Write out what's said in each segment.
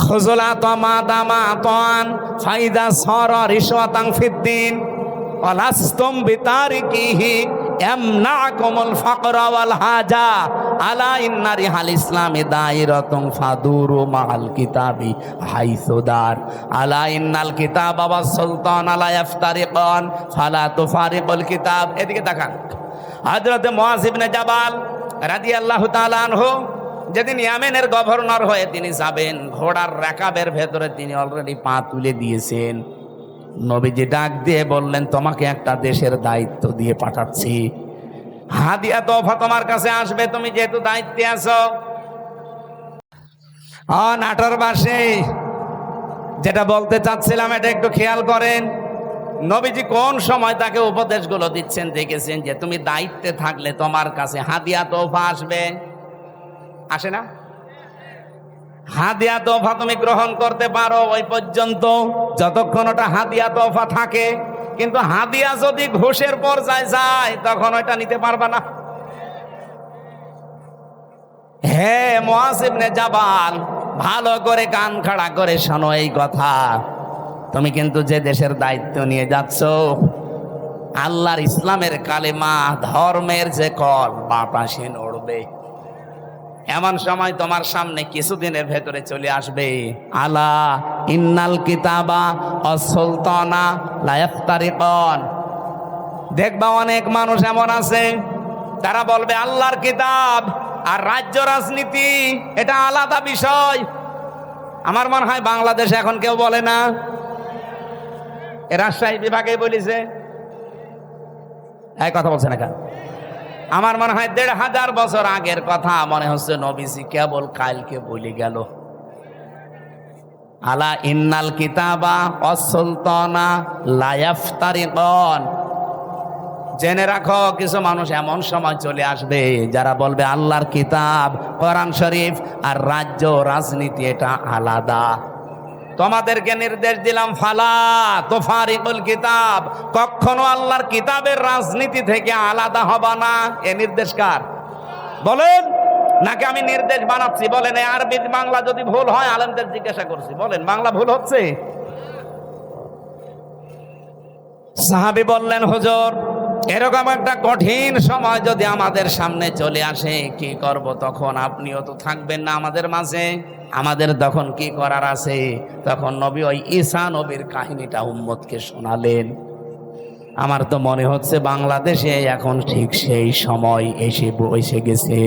খুজলা তমা দামা তন ফাইদা সর রিশওয়াতাং ফিদ্দিন ওয়ালাস্তুম বিতারিকিহি ইয়ামনাকুমুল ফাকরা ওয়াল হাজা আলা ইন্না রিহাল ইসলামি দাইরাতুন ফাদুরু মাআল কিতাবি হাইসুদার আলা ইন্নাল কিতাবা ওয়াস সুলতান লা ইফতারিকান ফালা তুফারিকুল কিতাব। এদিকে তাকান। হযরত মুআয ইবনে জাবাল রাদিয়াল্লাহু তাআলা আনহু যেদিন ইয়ামেনের গভর্নর হয়ে তিনি যাবেন, ঘোড়ার রাকাবের ভেতরে তিনি অলরেডি পা তুলে দিয়েছেন। নবীজি ডাক দিয়ে বললেন, তোমাকে একটা দেশের দায়িত্ব দিয়ে পাঠাচ্ছি, হাদিয়া তোফা তোমার কাছে আসবে, তুমি যেহেতু দায়িত্বে আছো। নাটোর বাসে যেটা বলতে চাচ্ছিলাম এটা একটু খেয়াল করেন। নবীজি কোন সময় তাকে উপদেশগুলো দিচ্ছেন দেখেছেন যে তুমি দায়িত্বে থাকলে তোমার কাছে হাদিয়া তোফা আসবে, আসে না? হাদিয়া তোফা তুমি গ্রহণ করতে পারো ওই পর্যন্ত যতক্ষণ ওটা হাদিয়া তোফা থাকে, কিন্তু হাদিয়া যদি ঘুষের পর্যায়ে যায় তখন ওইটা নিতে পারবে না। হে মুআয ইবনে জাবাল, ভালো করে কান খাড়া করে শোনো এই কথা। তুমি কিন্তু যে দেশের দায়িত্ব নিয়ে যাচ্ছ, আল্লাহর ইসলামের কালেমা ধর্মের যে কল বাতাসে নড়বে। এমন সময় তোমার সামনে কিছুদিনের ভেতরে চলে আসবে, আলা ইন্নাল কিতাবা ওয়াস সুলতানা লা ইফতারিকান। দেখবা অনেক মানুষ এমন আছে, তারা বলবে আল্লাহর কিতাব আর রাজ্য রাজনীতি এটা আলাদা বিষয়। আমার মনে হয় বাংলাদেশে এখন কেউ বলে না, এ রাজশাহী বিভাগে বলেছে, এই কথা বলছে না কেন? আমার মনে হয় ১৫০০ বছর আগের কথা মনে হচ্ছে নবীজি কেবল কালকে বলে গেল। আলা ইন্নাল কিতাবা ওয়াস সুলতানা লা ইফতারিকান। জেনে রাখো কিছু মানুষ এমন সময় চলে আসবে যারা বলবে আল্লাহর কিতাব কোরআন শরীফ আর রাজ্য রাজনীতি এটা আলাদা। তোমাদেরকে নির্দেশ দিলাম, ফালা তুফারিকুল কিতাব, কখনো আল্লাহর কিতাবের রাজনীতি থেকে আলাদা হবা না। এ নির্দেশ কার বলেন? নাকি আমি নির্দেশ বানাচ্ছি? বলেন। এই আরবি বাংলা যদি ভুল হয় আলেমদের জিজ্ঞাসা করছি, বলেন বাংলা ভুল হচ্ছে? সাহাবী বললেন, হুজুর এরকম একটা কঠিন সময় যদি আমাদের সামনে চলে আসে কি করব? তখন আপনিও তো থাকবেন না আমাদের মাঝে, আমাদের তখন কি করার আছে? তখন নবী ওই ঈসা নবীর কাহিনীটা উম্মতকে শোনালেন। আমার তো মনে হচ্ছে বাংলাদেশে এখন ঠিক সেই সময় এসে গেছে।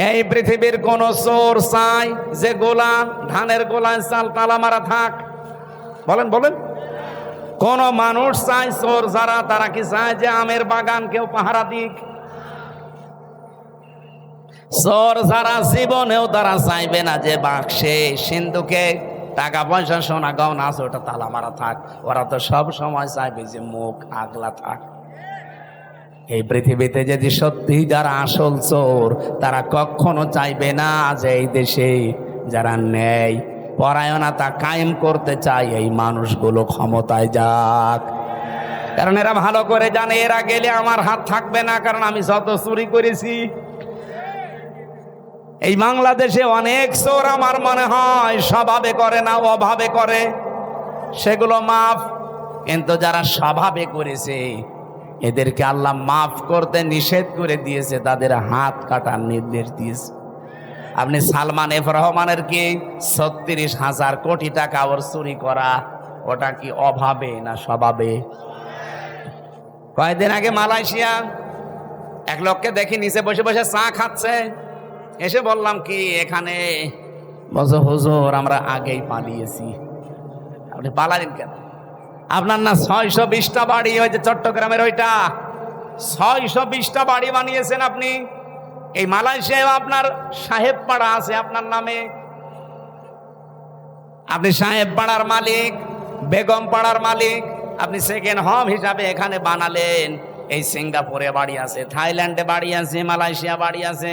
এই পৃথিবীর কোন চোর চাই যে গোলা ধানের গোলায় চাল তালা মারা থাক? বলেন বলেন। কোন মানুষ চাই, চোর যারা তারা কি চায় যে আমের বাগান কেউ পাহারা দিক? চোর যারা জীবনেও তারা চাইবে না যে বাক্সে সিন্ধুকে টাকা পয়সা সোনা গয়না আছে ওটা তালা মারা থাক। ওরা তো সব সময় চাইবে যে মুখ আগলা থাক। এই পৃথিবীতে যদি সত্যি যারা আসল চোর, তারা কখনো চাইবে না যে এই দেশে যারা ন্যায় পরায়ণতা কায়েম করতে চায় এই মানুষগুলো ক্ষমতায় যাক। কারণ এরা ভালো করে জানে এরা গেলে আমার হাত থাকবে না, কারণ আমি যত চুরি করেছি। এই বাংলাদেশে অনেক চোর আমার মনে হয় স্বভাবে করে না, অভাবে করে, সেগুলো মাফ। কিন্তু যারা স্বভাবে করেছে এদেরকে আল্লাহ মাফ করতে নিষেধ করে দিয়েছে, তাদের হাত কাটার নির্দেশ দিয়েছে। আপনি সালমান এফ রহমানের কি ৩৬,০০০ কোটি টাকা ওর চুরি করা, ওটা কি অভাবে না স্বভাবে? কয়েকদিন আগে মালয়েশিয়া এক লোককে দেখি নিচে বসে বসে চা খাচ্ছে, এসে বললাম কি এখানে? বলছে হুজুর আমরা আগেই পালিয়েছি। আপনি পালালেন কেন? আপনার না ৬২০টা বাড়ি, ওই যে চট্টগ্রামের ওইটা ৬২০টা বাড়ি বানিয়েছেন আপনি। এই মালয়েশিয়ায় আপনার সাহেব পাড়া আছে আপনার নামে, আপনি সাহেব পাড়ার মালিক, বেগম পাড়ার মালিক। আপনি সেকেন্ড হোম হিসাবে এখানে বানালেন। এই সিঙ্গাপুরে বাড়ি আছে, থাইল্যান্ডে বাড়ি আছে, মালয়েশিয়া বাড়ি আছে,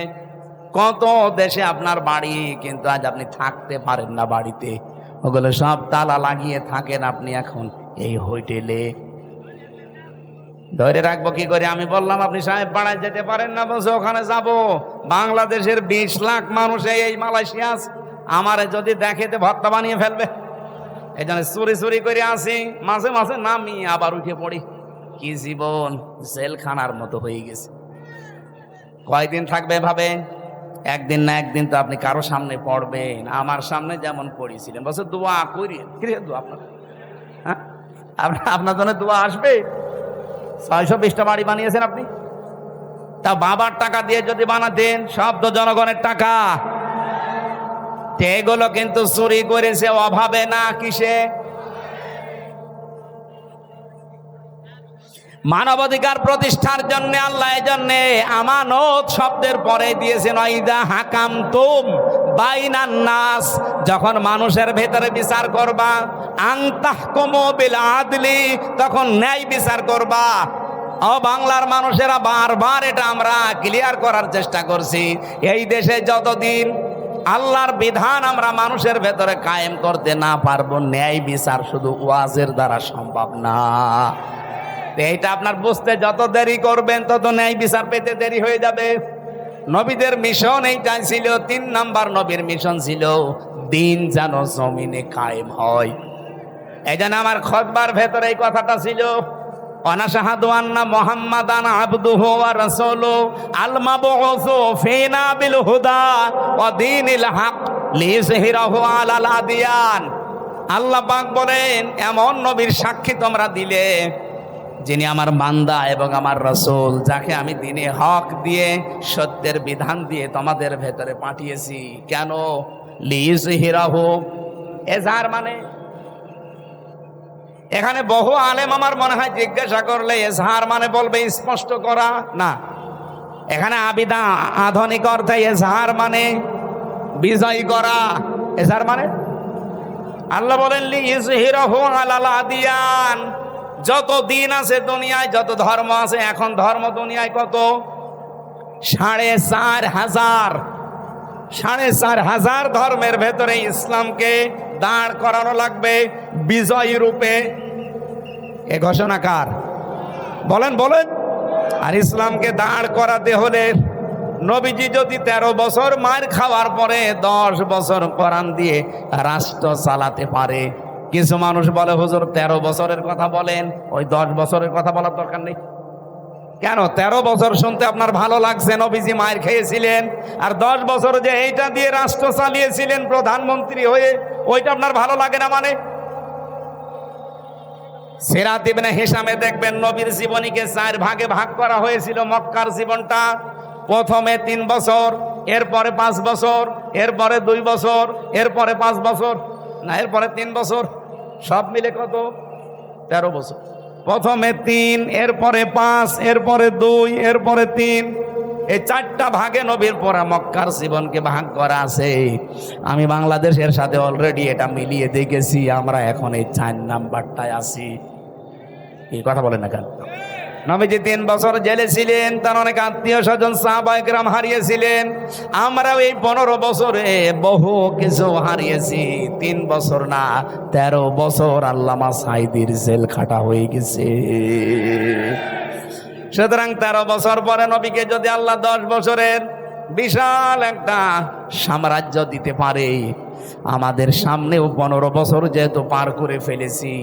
কত দেশে আপনার বাড়ি, কিন্তু আজ আপনি থাকতে পারেন না বাড়িতে। ওগুলো সব তালা লাগিয়ে থাকেন আপনি এখন এই হোটেলে। ধরে রাখবো কি করে? আমি বললাম আপনি সাহেব পাড়ায় যেতে পারেন না, বলছে ওখানে যাব। বাংলাদেশের 20 লাখ মানুষ এই মালয়েশিয়া আছে, আমারে যদি দেখে তো ভর্তা বানিয়ে ফেলবে। এই জন্য চুরি চুরি করে আসি, মাঝে মাঝে নামি আবার উঠে পড়ি। কি জীবন, জেলখানার মতো হয়ে গেছে। কয়দিন থাকবে ভাবে? একদিন না একদিন তো আপনি কারো সামনে পড়বেন। আমার সামনে যেমন পড়েছিলেন, বলছে দোয়া করি। কি দোয়া আপনার? হ্যাঁ, আপনার জন্য দোয়া আসবে? 620টা বাড়ি বানিয়েছেন আপনি, তা বাবার টাকা দিয়ে যদি বানাতেন, সব তো জনগণের টাকা। এগুলো কিন্তু চুরি করেছে অভাবে না, কিসে? মানবাধিকার প্রতিষ্ঠার জন্য আল্লাহ এই জন্য আমানত শব্দের পরে দিয়েছেন ওয়াইদা হাকামতুম বাইনান নাস, যখন মানুষের ভেতরে বিচার করবা, আনতাহকুমু বিল আদলি, তখন ন্যায় বিচার করবা। ও বাংলার মানুষেরা, বারবার এটা আমরা ক্লিয়ার করার চেষ্টা করছি। এই দেশে যতদিন আল্লাহর বিধান আমরা মানুষের ভেতরে কায়েম করতে না পারবো, ন্যায় বিচার শুধু ওয়াজের দ্বারা সম্ভব না। এইটা আপনার বুঝতে যত দেরি করবেন, তত ন্যায় বিচার পেতে দেরি হয়ে যাবে। নবীদের মিশন এইটাই ছিল। 3 নাম্বার নবীর মিশন ছিল দিন যেন জমিনে কায়েম হয়। এই জন্য আমার খুতবার ভেতরে এই কথাটা ছিল, অনাশাহাদু আন্না মুহাম্মাদান আবদুহু ওয়া রাসূলুহু আল মাবউসু ফিনা বিল হুদা ওয়া দীনিল হক লিইয়ুযহিরাহু আলাল আদিয়ান। আল্লাহ পাক বলেন, এমন নবীর সাক্ষী তোমরা দিলে যিনি আমার বান্দা এবং আমার রাসূল, যাকে আমি দ্বীনে হক দিয়ে, সত্যের বিধান দিয়ে তোমাদের ভেতরে পাঠিয়েছি। কেন? লিইয়ুযহিরাহু, এজাহার মানে, এখানে বহু আলেম আমার মনে হয় জিজ্ঞাসা করলে এজহার মানে বলবে স্পষ্ট করা, না। এখানে আবিদা আধুনিক অর্থে এজহার মানে বিজয় করা। এজহার মানে আল্লাহ বলেন লিইয়ুযহিরাহু আলাল আদিয়ান, যত দিন আছে দুনিয়ায়, যত ধর্ম আছে, এখন ধর্ম দুনিয়ায় কত? 4,500। 4,500 ধর্মের ভেতরে ইসলামকে দাঁড় করানো লাগবে বিজয়ী রূপে। এ ঘোষণা কার? বলেন বলেন। আর ইসলামকে দাঁড় করাতে হলে নবীজি যদি 13 বছর মার খাওয়ার পরে 10 বছর কোরআন দিয়ে রাষ্ট্র চালাতে পারে। কিছু মানুষ বলে হুজুর 13 বছরের কথা বলেন, ওই 10 বছরের কথা বলার দরকার নেই। কেন 13 বছর শুনতে আপনার ভালো লাগছে? নবীজি মায়ের খেয়েছিলেন, আর 10 বছর যে এইটা দিয়ে রাষ্ট্র চালিয়েছিলেন প্রধানমন্ত্রী হয়ে, ওইটা আপনার ভালো লাগে না মানে? সিরাত ইবনে হিশামে দেখবেন নবীর জীবনীকে 4 ভাগে ভাগ করা হয়েছিল। মক্কার জীবনটা প্রথমে 3 বছর, এরপরে 5 বছর, এরপরে 2 বছর, এরপরে 5 বছর, না এরপরে 3 বছর, সব মিলে কত? 13 বছর। প্রথমে 3, এরপরে 5, এরপরে 2, এরপরে 3, এই 4টা ভাগে নবীর পরে মক্কার জীবনকে ভাগ করা আছে। আমি বাংলাদেশের সাথে অলরেডি এটা মিলিয়ে দেখেছি, আমরা এখন এই 4 নাম্বারটায় আছি। এই কথা বলেন না কেন? নবীজি 3 বছর জেলে ছিলেন, তার অনেক আত্মীয় স্বজন সাহাবায়ে কেরাম হারিয়েছিলেন। আমরাও এই 15 বছরে বহু কিছু হারিয়েছি। 3 বছর না, 13 বছর আল্লামা সাঈদীর জেল খাটা হয়ে গেছে। সুতরাং 13 বছর পরে নবীকে যদি আল্লাহ 10 বছরের বিশাল একটা সাম্রাজ্য দিতে পারে, আমাদের সামনেও 15 বছর যেহেতু পার করে ফেলেছি,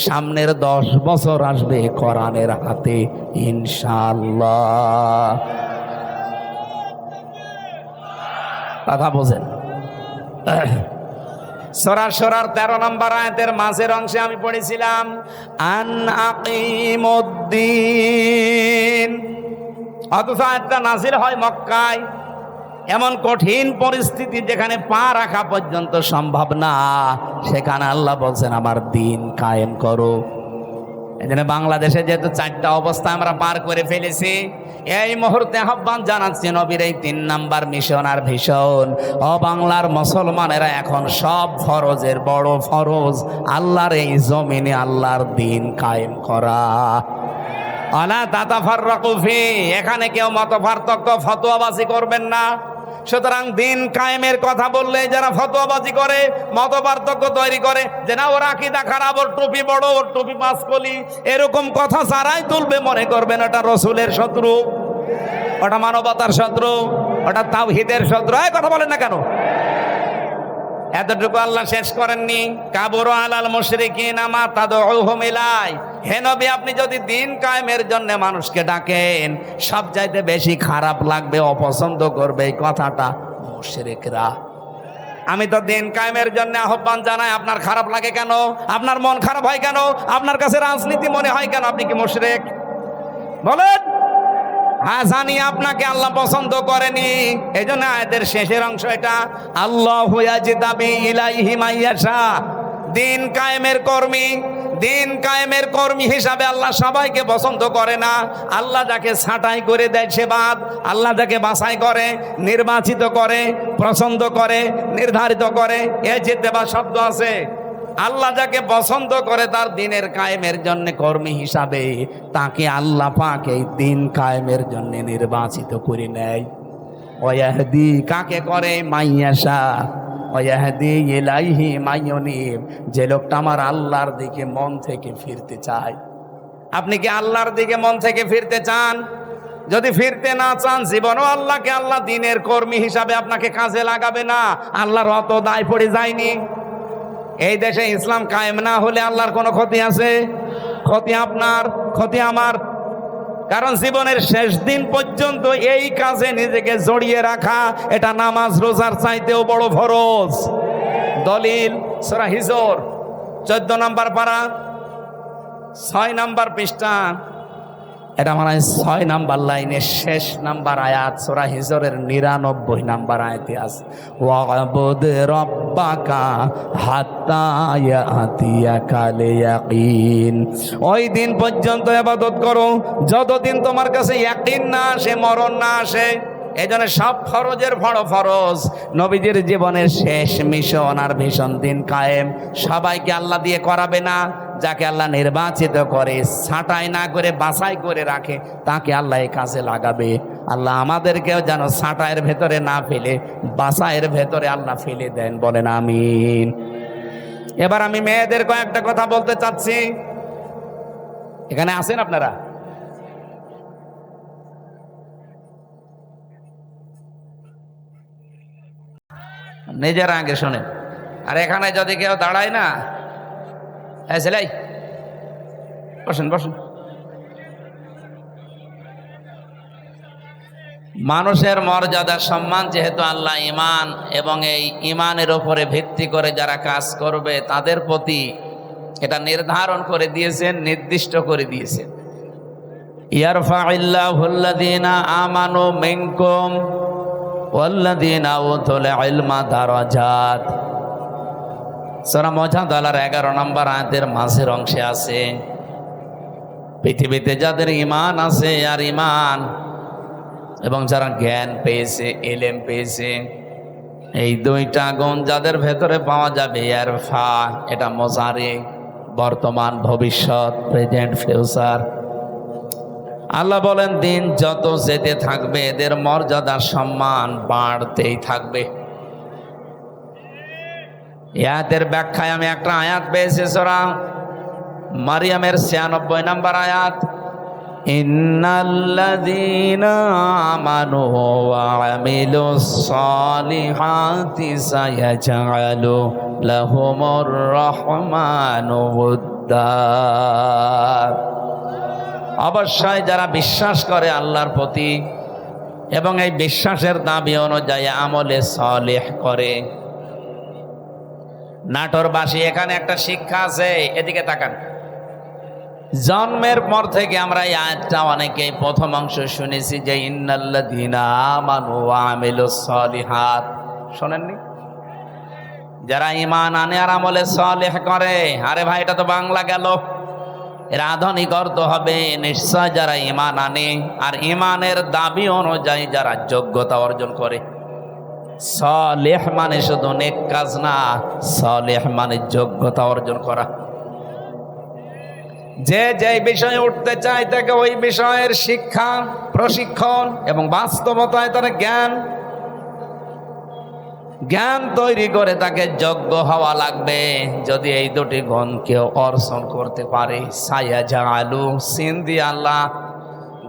সামনের 10 বছর আসবে কোরআনের হাতে ইনশাআল্লাহ। কথা বোঝেন? সূরা শুরার 13 নম্বর আয়াতের মাঝের অংশে আমি পড়েছিলাম আন আকিমুদ্দিন। অথচ আয়াতটা নাযিল হয় মক্কায়, এমন কঠিন পরিস্থিতি যেখানে পা রাখা পর্যন্ত সম্ভব না, সেখানে আল্লাহ বলছেন আমার দিন কায়েম করো। এই জন্য বাংলাদেশে যেহেতু 4টা অবস্থা আমরা পার করে ফেলেছি, এই মুহূর্তে আহ্বান জানাচ্ছি নবীর এই 3 নাম্বার মিশন আর ভীষণ। ও বাংলার মুসলমানেরা, এখন সব ফরজের বড় ফরজ আল্লাহর এই জমিনে আল্লাহর দিন কায়েম করা। আলা তাতাফাররাকু ফি, এখানে কেউ মত পার্থক্য ফতোয়াবাজি করবেন না। সুতরাং দিন কায়েমের কথা বললে যারা ফতোয়াবাজি করে, মতপার্থক্য তৈরি করে, যে না ওর আকীদা খারাপ, ওর টুপি বড়, ওর টুপি পাঁচকলি, এরকম কথা যারাই তুলবে মনে করবেন ওটা রসুলের শত্রু, ওটা মানবতার শত্রু, ওটা তাওহীদের শত্রু। এই কথা বলেন না কেন? এতটুকু আল্লাহ শেষ করেননি, কাবুরু আলাল মুশরিকিনা মা তাদউহুম ইলাই। হে নবী, আপনি যদি দিন কায়েমের জন্য মানুষকে ডাকেন, সবচাইতে বেশি খারাপ লাগবে, অপছন্দ করবে এই কথাটা মুশরিকরা। আমি তো দিন কায়েমের জন্য আহ্বান জানাই, আপনার খারাপ লাগে কেন? আপনার মন খারাপ হয় কেন? আপনার কাছে রাজনীতি মনে হয় কেন? আপনি কি মুশরিক? বলেন। হ্যাঁ, জানি আপনাকে আল্লাহ পছন্দ করেনি, এই জন্য আয়াতের শেষের অংশ এটা, আল্লাহু ইয়াজতাবি ইলাইহি মাইয়াশা। দিন কায়েমের কর্মী হিসাবে আল্লাহ সবাইকে পছন্দ করে না। আল্লাহ যাকে ছাঁটাই করে দেয় সে বাদ, আল্লাহ যাকে বাছাই করে, নির্বাচিত করে, পছন্দ করে, নির্ধারিত করে, এ জিতেবা শব্দ আছে। আল্লাহ যাকে পছন্দ করে তার দিনের কায়েমের জন্য কর্মী হিসাবে, তাকে আল্লাহ পাক এই দিন কায়েমের জন্য নির্বাচিত করে নেয়। ওয়াহদি কাকে করে? মাইয়াশা। ওয়াহদি ইলাইহি মাইয়ুনিব, যে লোকটা আমার আল্লাহর দিকে মন থেকে ফিরতে চায়। আপনি কি আল্লাহর দিকে মন থেকে ফিরতে চান? যদি ফিরতে না চান, জীবনও আল্লাহকে আল্লাহ দিনের কর্মী হিসাবে আপনাকে কাজে লাগাবে না। আল্লাহর অত দায় পড়ে যায়নি। এই দেশে ইসলাম কায়েম না হলে আল্লাহর কোনো ক্ষতি আছে? ক্ষতি আপনার, ক্ষতি আমার। কারণ জীবনের শেষ দিন পর্যন্ত এই কাজে নিজেকে জড়িয়ে রাখা, এটা নামাজ রোজার চাইতেও বড় ফরজ। দলিল সূরা হিজর 14 নম্বর পারা 6 নম্বর পৃষ্ঠা, এটা মানে 6 নাম্বার লাইনের শেষ নাম্বার আয়াত, সূরা হিজরের 99 নাম্বার আয়াতে আছে, ওয়াবুদ রাব্বাকা হাত্তা ইয়াতিয়াকাল ইয়াকিন। ওই দিন পর্যন্ত ইবাদত করো যতদিন তোমার কাছে ইয়াকিন না আসে, মরণ না আসে। এই জন্য সব ফরজের বড় ফরজ। নবীজির জীবনের শেষ মিশন আর ভীষণ দিন কায়েম। সবাইকে আল্লাহ দিয়ে করাবে না, যাকে আল্লাহ নির্বাচিত করে, ছাঁটাই না করে বাছাই করে রাখে, তাকে আল্লাহ এই কাজে লাগাবে। আল্লাহ আমাদেরকেও যেন ছাঁটাইয়ের ভেতরে না ফেলে, বাছাইয়ের ভেতরে আল্লাহ ফেলে দেন, বলেন আমিন। এবার আমি মেয়েদের কয়েকটা কথা বলতে চাচ্ছি। এখানে আছেন আপনারা? নিজের আগে শোনেন। আর এখানে যদি কেউ দাঁড়ায় না, ছেলাই বসেন বসেন। মানুষের মর্যাদা সম্মান যেহেতু আল্লাহ ঈমান এবং এই ঈমানের উপরে ভিত্তি করে যারা কাজ করবে তাদের প্রতি এটা নির্ধারণ করে দিয়েছেন, নির্দিষ্ট করে দিয়েছেন। ইয়ারফাইল্লাহুল্লাযীনা আমানু মিনকুম ওয়াল্লাযীনা উতুল ইলমা দারাজাত। সূরা মুজাদালার 11 নম্বর আয়াতের মাঝের অংশে আছে, পৃথিবীতে যাদের ঈমান আছে আর ঈমান এবং যারা জ্ঞান পেয়েছে, ইলম পেয়েছে, এই দুইটা গুণ যাদের ভেতরে পাওয়া যাবে, ইয়ারফা এটা মুজারি, বর্তমান, ভবিষ্যৎ, প্রেজেন্ট, ফিউচার। আল্লাহ বলেন দিন যত যেতে থাকবে এদের মর্যাদা সম্মান বাড়তেই থাকবে। আয়াতের ব্যাখ্যায় আমি একটা আয়াত পেয়েছি, সূরা মারিয়ামের 96 নম্বর আয়াত, ইন্নাল্লাযীনা আমানু ওয়া আমিলুস সালিহাতি সায়াজআলু লাহুমুর রাহমানু উদ্দা। অবশ্যই যারা বিশ্বাস করে আল্লাহর প্রতি এবং এই বিশ্বাসের দাবি অনুযায়ী আমলে সালেহ করে। নাটোরবাসী, এখানে একটা শিক্ষা আছে, এদিকে তাকান। জন্মের পর থেকে আমরা এই আয়াতটা অনেকেই প্রথম অংশ শুনেছি যে ইন্নাল্লাযীনা আমানু ওয়া আমিলুস সালিহাত, শোনেননি? যারা ঈমান আনে আর আমলে সালেহ করে। আরে ভাই, এটা তো বাংলা গেল, এর আধুনিক অর্থ হবে নিশ্চয় যারা ঈমান আনে আর ঈমানের দাবি অনুযায়ী যারা যোগ্যতা অর্জন করে। সালেহ মানে শুধু নেক কাজ না, সালেহ মানে যোগ্যতা অর্জন করা। যে যে বিষয়ে উঠতে চায় তাকে ওই বিষয়ের শিক্ষা, প্রশিক্ষণ এবং বাস্তবতায় তার জ্ঞান জ্ঞান তৈরি করে তাকে যোগ্য হওয়া লাগবে। যদি এই দুটি গুণ কেউ অর্জন করতে পারে, সায়াজালু, সিন দিয়ে আল্লাহ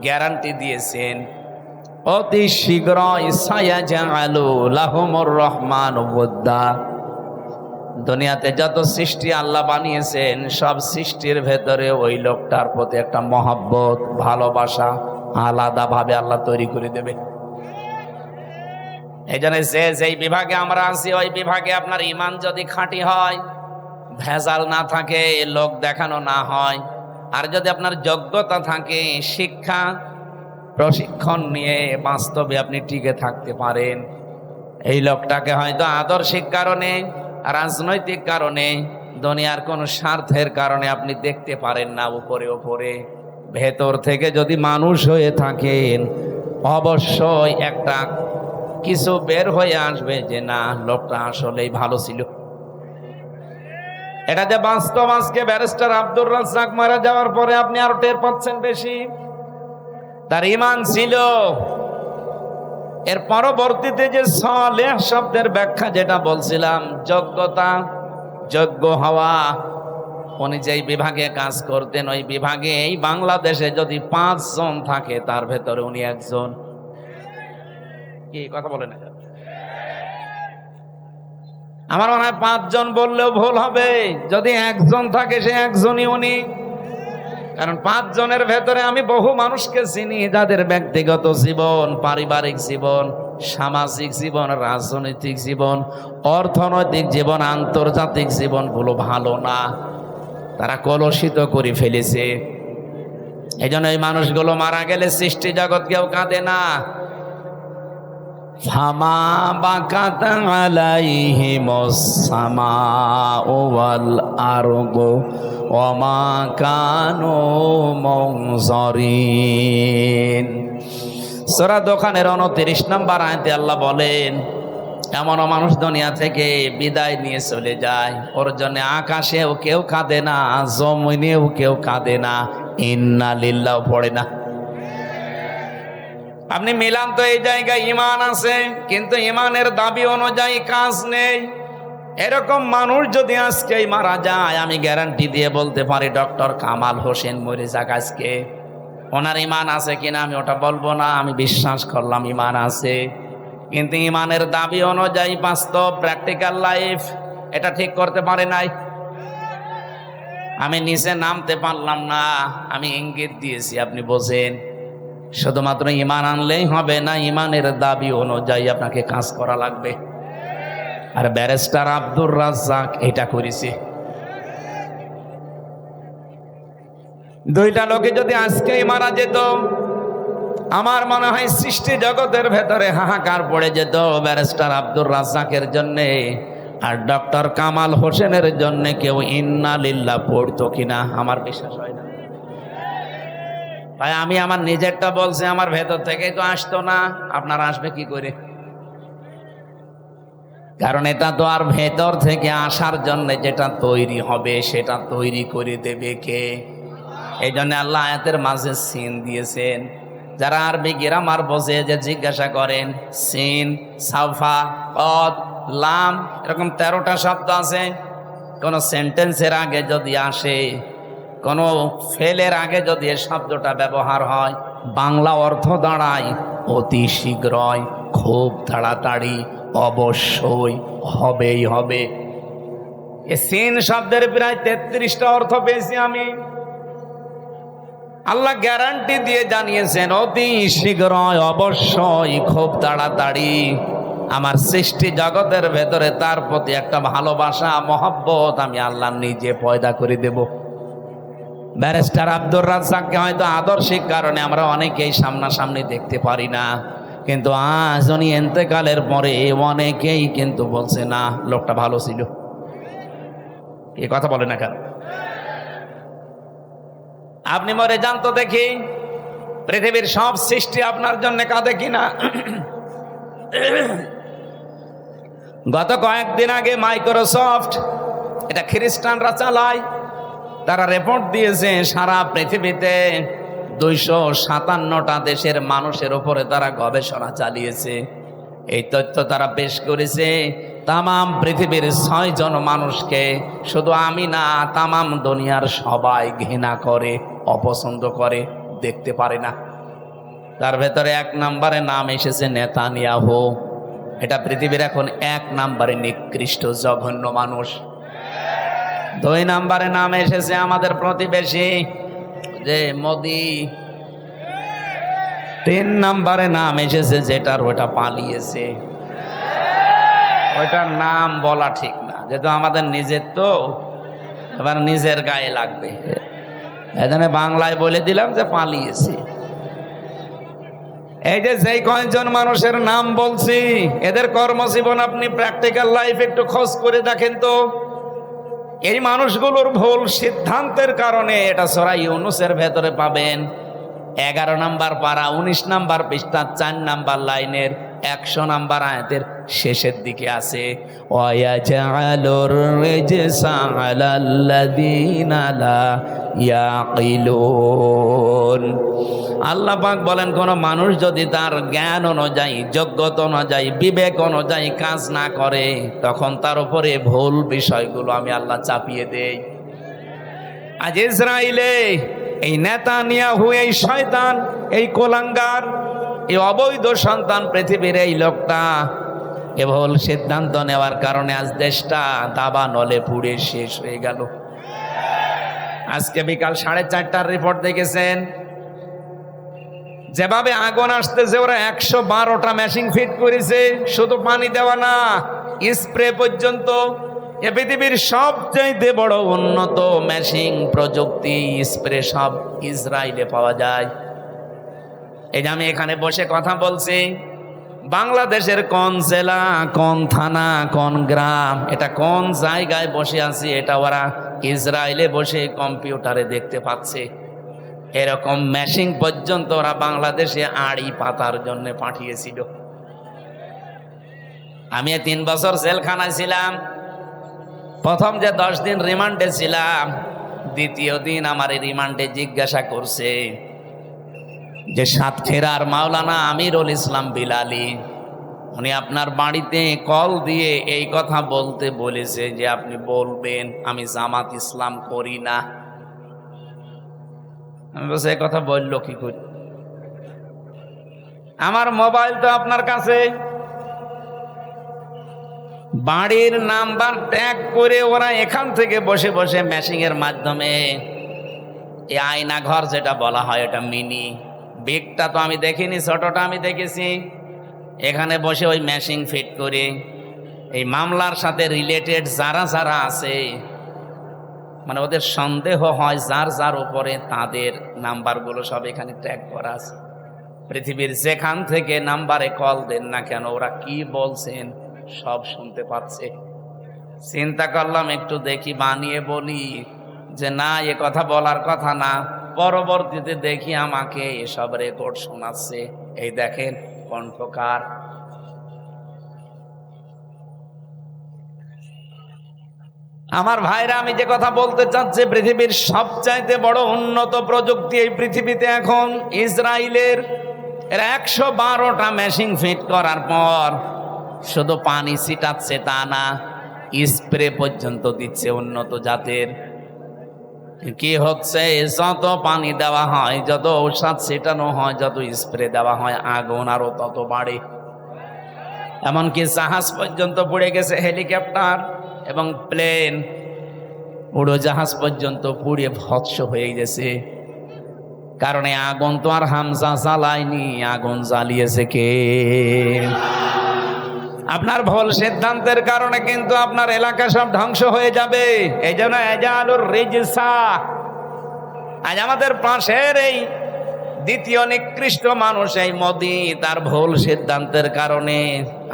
গ্যারান্টি দিয়েছেন অতি শীঘ্রই, সায়াজালু লাহুমুর রহমান ওয়াদ্দা। দুনিয়াতে যত সৃষ্টি আল্লাহ বানিয়েছেন, সব সৃষ্টির ভেতরে ওই লোকটার প্রতি একটা মহব্বত, ভালোবাসা আলাদাভাবে আল্লাহ তৈরি করে দেবে। এই জন্য যেই বিভাগে আমরা আছি, ওই বিভাগে আপনার ইমান যদি খাঁটি হয়, ভেজাল না থাকে, লোক দেখানো না হয়, আর যদি আপনার যোগ্যতা থাকে, শিক্ষা প্রশিক্ষণ নিয়ে বাস্তবে আপনি টিকে থাকতে পারেন, এই লোকটাকে হয়তো আদর্শিক কারণে, রাজনৈতিক কারণে, দুনিয়ার কোন স্বার্থের কারণে আপনি দেখতে পারেন না উপরে উপরে, ভেতর থেকে যদি মানুষ হয়ে থাকেন, অবশ্যই একটা কিছু বের হয়ে আসবে যে না, লোকটা আসলেই ভালো ছিল। এটা যে বাস্তব, আজকে ব্যারিস্টার আব্দুর রাজ্জাক মারা যাওয়ার পরে আপনি আরো টের পাচ্ছেন বেশি। তার ঈমান ছিল। এর পরবর্তীতে যে সালেহ শব্দের ব্যাখ্যা যেটা বলছিলাম, যোগ্যতা, যোগ্য হওয়া, উনি যেই বিভাগে কাজ করতেন, ওই বিভাগে এই বাংলাদেশে যদি 5 জন থাকে, তার ভেতরে উনি একজন। কি কথা বলেন? আমার মনে হয় 5 জন বললেও ভুল হবে। যদি একজন থাকে, সে একজনই উনি। কারণ 5 জনের ভেতরে আমি বহু মানুষকে চিনি যাদের ব্যক্তিগত জীবন, পারিবারিক জীবন, সামাজিক জীবন, রাজনৈতিক জীবন, অর্থনৈতিক জীবন, আন্তর্জাতিক জীবনগুলো ভালো না, তারা কলুষিত করে ফেলেছে। এই জন্য এই মানুষগুলো মারা গেলে সৃষ্টি জগৎ কেউ কাঁদে না। ফামা বাকাত আলাইহিমুস সামাউ ওয়াল আরদু ওয়ামা কানু মুনজারিন। সূরা দোকানের 29 নম্বর আয়াতে আল্লাহ বলেন, এমন মানুষ দুনিয়া থেকে বিদায় নিয়ে চলে যায়, ওর জন্য আকাশেও কেউ কাঁদে না, জমিনেও কেউ কাঁদে না, ইন্না লিল্লাহ পড়ে না। আপনি মিলান তো এই জায়গায় ইমান আছে, কিন্তু ইমানের দাবি অনুযায়ী কাজ নেই। এরকম মানুষ যদি আজকে মারা যায়, আমি গ্যারান্টি দিয়ে বলতে পারি ডক্টর কামাল হোসেন মরে যাক আজকে, ওনার ইমান আছে কিনা আমি ওটা বলবো না, আমি বিশ্বাস করলাম ইমান আছে, কিন্তু ইমানের দাবি অনুযায়ী বাস্তব প্র্যাকটিক্যাল লাইফ এটা ঠিক করতে পারে নাই। আমি নিচে নামতে পারলাম না, আমি ইঙ্গিত দিয়েছি, আপনি বোঝেন। শুধুমাত্র ইমান আনলেই হবে না, ইমানের দাবি অনুযায়ী আপনাকে কাজ করা লাগবে। আর ব্যারিস্টার আব্দুর রাজ্জাক এটা করেছে। দুইটা লোকে যদি আজকেই মারা যেত, আমার মনে হয় সৃষ্টি জগতের ভেতরে হাহাকার পড়ে যেত ব্যারিস্টার আব্দুর রাজ্জাকের জন্যে, আর ডক্টর কামাল হোসেনের জন্য কেউ ইন্না লিল্লাহ পড়তো কিনা আমার বিশ্বাস হয় না। ভাই আমি আমার নিজেরটা বলছি, আমার ভেতর থেকেই তো আসতো না, আপনার আসবে কি করে? কারণ এটা তো আর ভেতর থেকে আসার জন্য যেটা তৈরি হবে, সেটা তৈরি করে দেবে কে? এই জন্য আল্লাহ আয়াতের মাঝে সিন দিয়েছেন। যারা আরবি গ্রামার বোঝে, যে জিজ্ঞাসা করেন, সিন, সাফা, কদ, লাম, এরকম 13টা শব্দ আছে। কোন সেন্টেন্সের আগে যদি আসে, কোন ফেলের আগে যদি এই শব্দটা ব্যবহার হয়, বাংলা অর্থ দাঁড়ায় অতি শীঘ্রই, খুব তাড়াতাড়ি, অবশ্যই, হবেই হবে। এই সিন শব্দের প্রায় 33টা অর্থ পেয়েছি আমি। আল্লাহ গ্যারান্টি দিয়ে জানিয়েছেন অতি শীঘ্রই, অবশ্যই, খুব তাড়াতাড়ি আমার সৃষ্টি জগতের ভেতরে তার প্রতি একটা ভালোবাসা, মহব্বত আমি আল্লাহ নিজে পয়দা করে দেব। ব্যারিস্টার আব্দুর রাজ্জাককে হয়তো আদর্শিক কারণে আমরা অনেকেই সামনাসামনি দেখতে পারি না, কিন্তু আজ উনি ইন্তেকালের পরে অনেকেই কিন্তু বলছে না, লোকটা ভালো ছিল। এই কথা বলে না কেন? আপনি মরে যান তো দেখি, পৃথিবীর সব সৃষ্টি আপনার জন্য কাঁদে কিনা। গত কয়েকদিন আগে মাইক্রোসফট, এটা খ্রিস্টানরা চালায়, তারা রিপোর্ট দিয়েছে সারা পৃথিবীতে 257টা দেশের মানুষের উপরে তারা গবেষণা চালিয়েছে। এই তথ্য তারা পেশ করেছে তামাম পৃথিবীর 6 জন মানুষকে, শুধু আমি না, তামাম দুনিয়ার সবাই ঘৃণা করে, অপছন্দ করে, দেখতে পারে না। তার ভেতরে 1 নম্বরে নাম এসেছে নেতানিয়াহু। এটা পৃথিবীর এখন 1 নম্বরে নিকৃষ্ট জঘন্য মানুষ। 2 নম্বরে নাম এসেছে আমাদের প্রতিবেশী যে মোদি। 3 নম্বরে নাম এসেছে যেটার ওটা পালিয়েছে, ওইটার নাম বলা ঠিক না, যেহেতু আমাদের নিজের, তো এবার নিজের গায়ে লাগবে, এখানে বাংলায় বলে দিলাম যে পালিয়েছে। এই যে যেই কয়েকজন মানুষের নাম বলছি, এদের কর্মজীবন আপনি প্র্যাকটিক্যাল লাইফ একটু খোঁজ করে দেখেন তো। এই মানুষগুলোর ভুল সিদ্ধান্তের কারণে, এটা সূরা ইউনূসের ভেতরে পাবেন, 11 নম্বর পারা 19 নম্বর পৃষ্ঠা 4 নম্বর লাইনের 100 নম্বর আয়াতের শেষের দিকে আছে, ওয়ায়াজআলুর রিজসা আলাল্লাযীনা লা ইয়াকিলুন। আল্লাহ পাক বলেন, কোন মানুষ যদি তার জ্ঞান অনুযায়ী, যোগ্যতা অনুযায়ী, বিবেক অনুযায়ী কাজ না করে, তখন তার উপরে ভুল বিষয়গুলো আমি আল্লাহ চাপিয়ে দেই। আজ ইসরায়েলে এই নেতানিয়াহু, এই শয়তান, এই কোলাঙ্গার, এই অবৈধ সন্তান পৃথিবীর এই লোকটা কেবল সিদ্ধান্ত নেওয়ার কারণে আজ দেশটা দাবা নলে পুড়ে শেষ হয়ে গেল। আজকে বিকাল 4:30টার রিপোর্ট দেখেছেন, যেভাবে আগুন আসতেছে, ওরা 112টা মেশিন ফিট করেছে, শুধু পানি দেওয়া না, স্প্রে পর্যন্ত। এ পৃথিবীর সবচেয়ে বড় উন্নত মেশিন প্রযুক্তি, স্প্রে সব ইসরায়েলে পাওয়া যায়। এই যে আমি এখানে বসে কথা বলছি, বাংলাদেশের কোন জেলা, কোন থানা, কোন গ্রাম, এটা কোন জায়গায় বসে আছি, এটা ওরা ইসরায়েলে বসে কম্পিউটারে দেখতে পাচ্ছে। এরকম মেশিন পর্যন্ত ওরা বাংলাদেশে আড়ি পাতার জন্য পাঠিয়েছিল। আমি 3 বছর জেলখানায় ছিলাম। প্রথম যে 10 দিন রিমান্ডে ছিলাম, দ্বিতীয় দিন আমার এই রিমান্ডে জিজ্ঞাসা করছে যে সাতক্ষীরার মাওলানা আমিরুল ইসলাম বিলালী, উনি আপনার বাড়িতে কল দিয়ে এই কথা বলতে বলেছে যে আপনি বলবেন আমি জামাত ইসলাম করি না। আমি বলছি, এই কথা বললো কি করে? আমার মোবাইল তো আপনার কাছে, বাড়ির নাম্বার ট্যাগ করে ওরা এখান থেকে বসে বসে মেশিনের মাধ্যমে, এই আয়না ঘর যেটা বলা হয়, এটা মিনি, বিগটা তো আমি দেখিনি, ছোটটা আমি দেখেছি। এখানে বসে ওই মেশিন ফিট করে এই মামলার সাথে রিলেটেড যারা যারা আছে, মানে ওদের সন্দেহ হয় যার যার উপরে, তাদের নাম্বারগুলো সব এখানে ট্যাগ করা আছে। পৃথিবীর যেখান থেকে নাম্বারে কল দেন না কেন, ওরা কি বলছেন সব শুনতে পাচ্ছে। চিন্তা করলাম একটু দেখি, বানিয়ে বলি যে না, এ কথা বলার কথা না। পরবর্তীতে দেখি আমাকে এসব রেকর্ড শোনাচ্ছে। এই দেখেন কণ্ঠকার। আমার ভাইরা, আমি যে কথা বলতে চাচ্ছি, পৃথিবীর সবচাইতে বড় উন্নত প্রযুক্তি এই পৃথিবীতে এখন ইসরায়েলের। এরা 112টা মেশিন ফিট করার পর শুধু পানি ছিটাচ্ছে তা না, স্প্রে পর্যন্ত দিচ্ছে উন্নত জাতের। কি হচ্ছে, যত পানি দেওয়া হয়, যত ঔষধ ছিটানো হয়, যত স্প্রে দেওয়া হয়, আগুন আরো তত বাড়ে। এমনকি জাহাজ পর্যন্ত পুড়ে গেছে, হেলিকপ্টার এবং প্লেন, উড়োজাহাজ পর্যন্ত পুড়ে ভৎস হয়ে গেছে। কারণ এই আগুন তো আর হামজা জ্বালায়নি, আগুন জ্বালিয়েছে কে? আপনার ভুল সিদ্ধান্তের কারণে কিন্তু আপনার এলাকা সব ধ্বংস হয়ে যাবে। এই জন্য এজালুর রিজসা, আজ আমাদের পাশের এই দ্বিতীয় নিকৃষ্ট মানুষ এই মোদি, তার ভুল সিদ্ধান্তের কারণে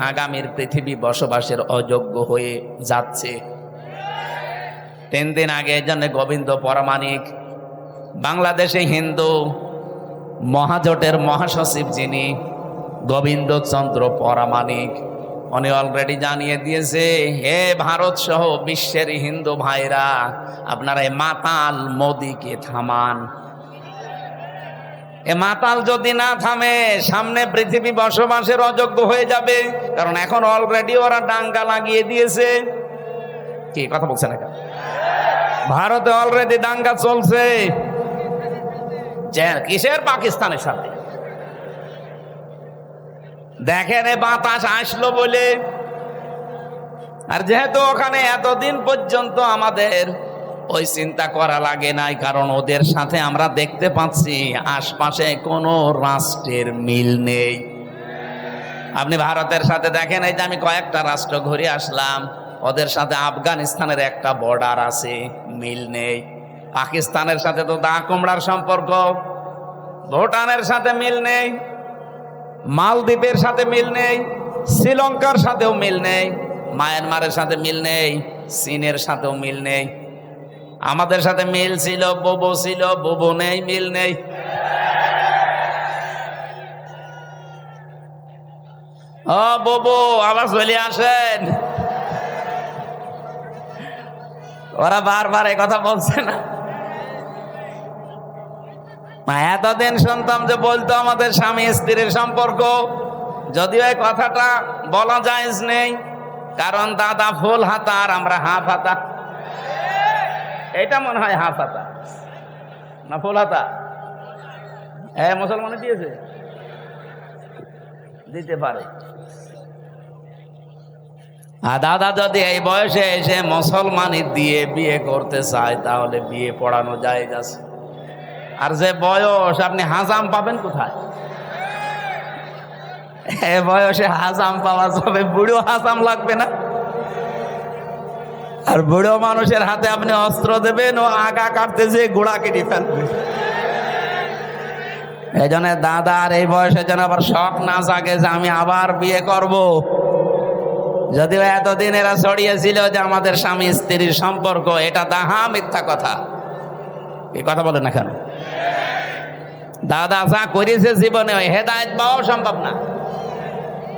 আগামীর পৃথিবী বসবাসের অযোগ্য হয়ে যাচ্ছে। 3 দিন আগে এই জন্য গোবিন্দ পরামানিক, বাংলাদেশে হিন্দু মহাজোটের মহাসচিব যিনি গোবিন্দ চন্দ্র পরামানিক, উনি অলরেডি জানিয়ে দিয়েছে, হে ভারত সহ বিশ্বের হিন্দু ভাইরা, আপনারা এই মাতাল মোদিকে থামান। এ মাতাল যদি না থামে সামনে পৃথিবী বসবাসের অযোগ্য হয়ে যাবে। কারণ এখন অলরেডি ওরা দাঙ্গা লাগিয়ে দিয়েছে। কি কথা বলছে না? ভারতে অলরেডি দাঙ্গা চলছে। কিসের? পাকিস্তানের সাথে। দেখেন এ বাতাস আসলো বলে। আর যেহেতু ওখানে এতদিন পর্যন্ত আমাদের ওই চিন্তা করা লাগে নাই, কারণ ওদের সাথে আমরা দেখতে পাচ্ছি আশপাশে কোনো রাষ্ট্রের মিল নেই। আপনি ভারতের সাথে দেখেন, এই যে আমি কয়েকটা রাষ্ট্র ঘুরে আসলাম, ওদের সাথে আফগানিস্তানের একটা বর্ডার আছে, মিল নেই। পাকিস্তানের সাথে তো দা কুমড়ার সম্পর্ক, ভুটানের সাথে মিল নেই, মালদ্বীপের সাথে মিল নেই, শ্রীলঙ্কার সাথেও মিল নেই, মায়ানমারের সাথে মিল নেই, চীনের সাথেও মিল নেই। আমাদের সাথে মিল ছিল, বোবো ছিল, বোবো নেই, মিল নেই। ও বোবো, আবার চলে আসেন। ওরা বারবার এই কথা বলছে না? এতদিন শুনতাম যে বলতো আমাদের স্বামী স্ত্রীর সম্পর্ক, যদিও এই কথাটা বলা জায়েজ নেই, কারণ দাদা ফুল হাতা আর আমরা হাফ হাতা। এটা মনে হয় হাফ হাতা না ফুল হাতা? মুসলমানে দিয়েছে, দিতে পারে। আর দাদা যদি এই বয়সে এসে মুসলমানি দিয়ে বিয়ে করতে চায় তাহলে বিয়ে পড়ানো যায় আছে। আর যে বয়স, আপনি হাজাম পাবেন কোথায়? এ বয়সে হাজাম পাওয়া যাবে? বুড়ো হাজাম লাগবে না? আর বুড়ো মানুষের হাতে আপনি অস্ত্র দেবেন, ও আগা কাটতে যে গোড়া কেটে ফেলবে। এই জন্য দাদা আর এই বয়সে যেন আবার শখ না জাগে যে আমি আবার বিয়ে করব। যদিও এতদিন এরা ছড়িয়েছিল যে আমাদের স্বামী স্ত্রীর সম্পর্ক, এটা দাহা মিথ্যা কথা। এই কথা বলেন না কেন? দাদা যা করেছে জীবনে ওই হেদায়েত পাওয়াও সম্ভব না।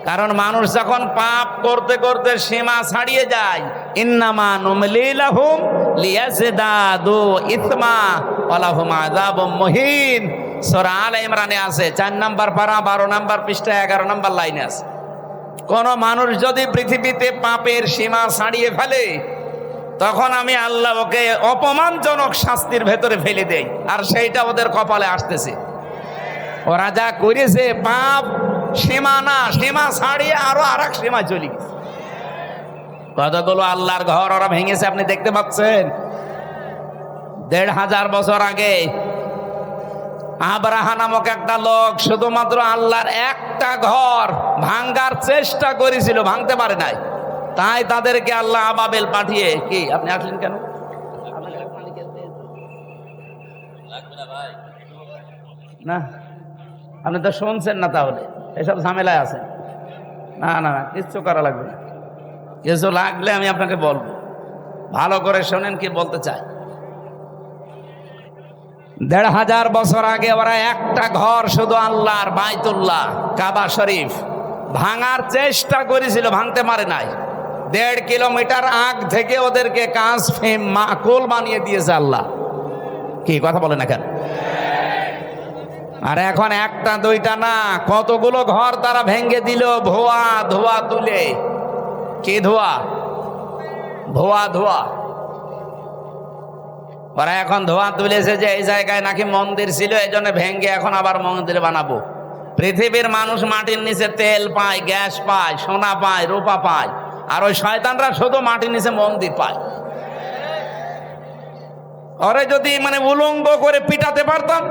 কারণ মানুষ যখন পাপ করতে করতে সীমা ছাড়িয়ে যায়, ইন্নামা নুমলি লাহুম লিয়াজদাদু ইসমা ওয়া লাহুম আযাবুম মুহিন। সূরা আলে ইমরানে আছে, 4 নম্বর পারা 12 নম্বর পৃষ্ঠা 11 নম্বর লাইনে আছে। কোন মানুষ যদি পৃথিবীতে পাপের সীমা ছাড়িয়ে ফেলে, তখন আমি আল্লাহ ওকে অপমানজনক শাস্তির ভেতরে ফেলে দেই, আর সেইটা ওদের কপালে আসতেছে। ওরা যা করেছে পাপ সীমা না, সীমা ছাড়িয়ে আরো আরেক সীমা চলে গেছে। কতগুলো আল্লাহর ঘর ওরা ভেঙেছে আপনি দেখতে পাচ্ছেন। 1500 বছর আগে আব্রাহা নামক একটা লোক শুধুমাত্র আল্লাহর একটা ঘর ভাঙ্গার চেষ্টা করেছিল, ভাঙতে পারে নাই। তাই তাদেরকে আল্লাহ আবাবিল পাঠিয়ে, কি আপনি আসলেন কেন? না, আপনি তো শুনছেন না, তাহলে এসব ঝামেলায় আছেন। না না না, কিচ্ছু করা লাগবে না। কিছু লাগলে আমি আপনাকে বলবো, ভালো করে শোনেন কি বলতে চাই। 1500 বছর আগে ওরা একটা ঘর শুধু আল্লাহর বাইতুল্লাহ কাবা শরীফ ভাঙার চেষ্টা করেছিল, ভাঙতে পারে নাই। 1.5 কিলোমিটার আগ থেকে ওদেরকে কাঁচ ফেম মাকুল বানিয়ে দিয়েছে আল্লাহ। কি কথা বলে না কেন? আর এখন একটা দুইটা না, কতগুলো ঘর তারা ভেঙে দিল ধোয়া ধোয়া তুলে। কি ধোয়া? ধোয়া ধোয়া। ওরা এখন ধোয়া তুলেছে যে এই জায়গায় নাকি মন্দির ছিল, এই জন্য ভেঙে এখন আবার মন্দির বানাবো। পৃথিবীর মানুষ মাটির নিচে তেল পায়, গ্যাস পায়, সোনা পায়, রূপা পায়, আর ওই শয়তানরা শুধু মাটির নিচে মন্দির পায়। ওরে যদি উলঙ্গ করে পিটাতে পারতাম।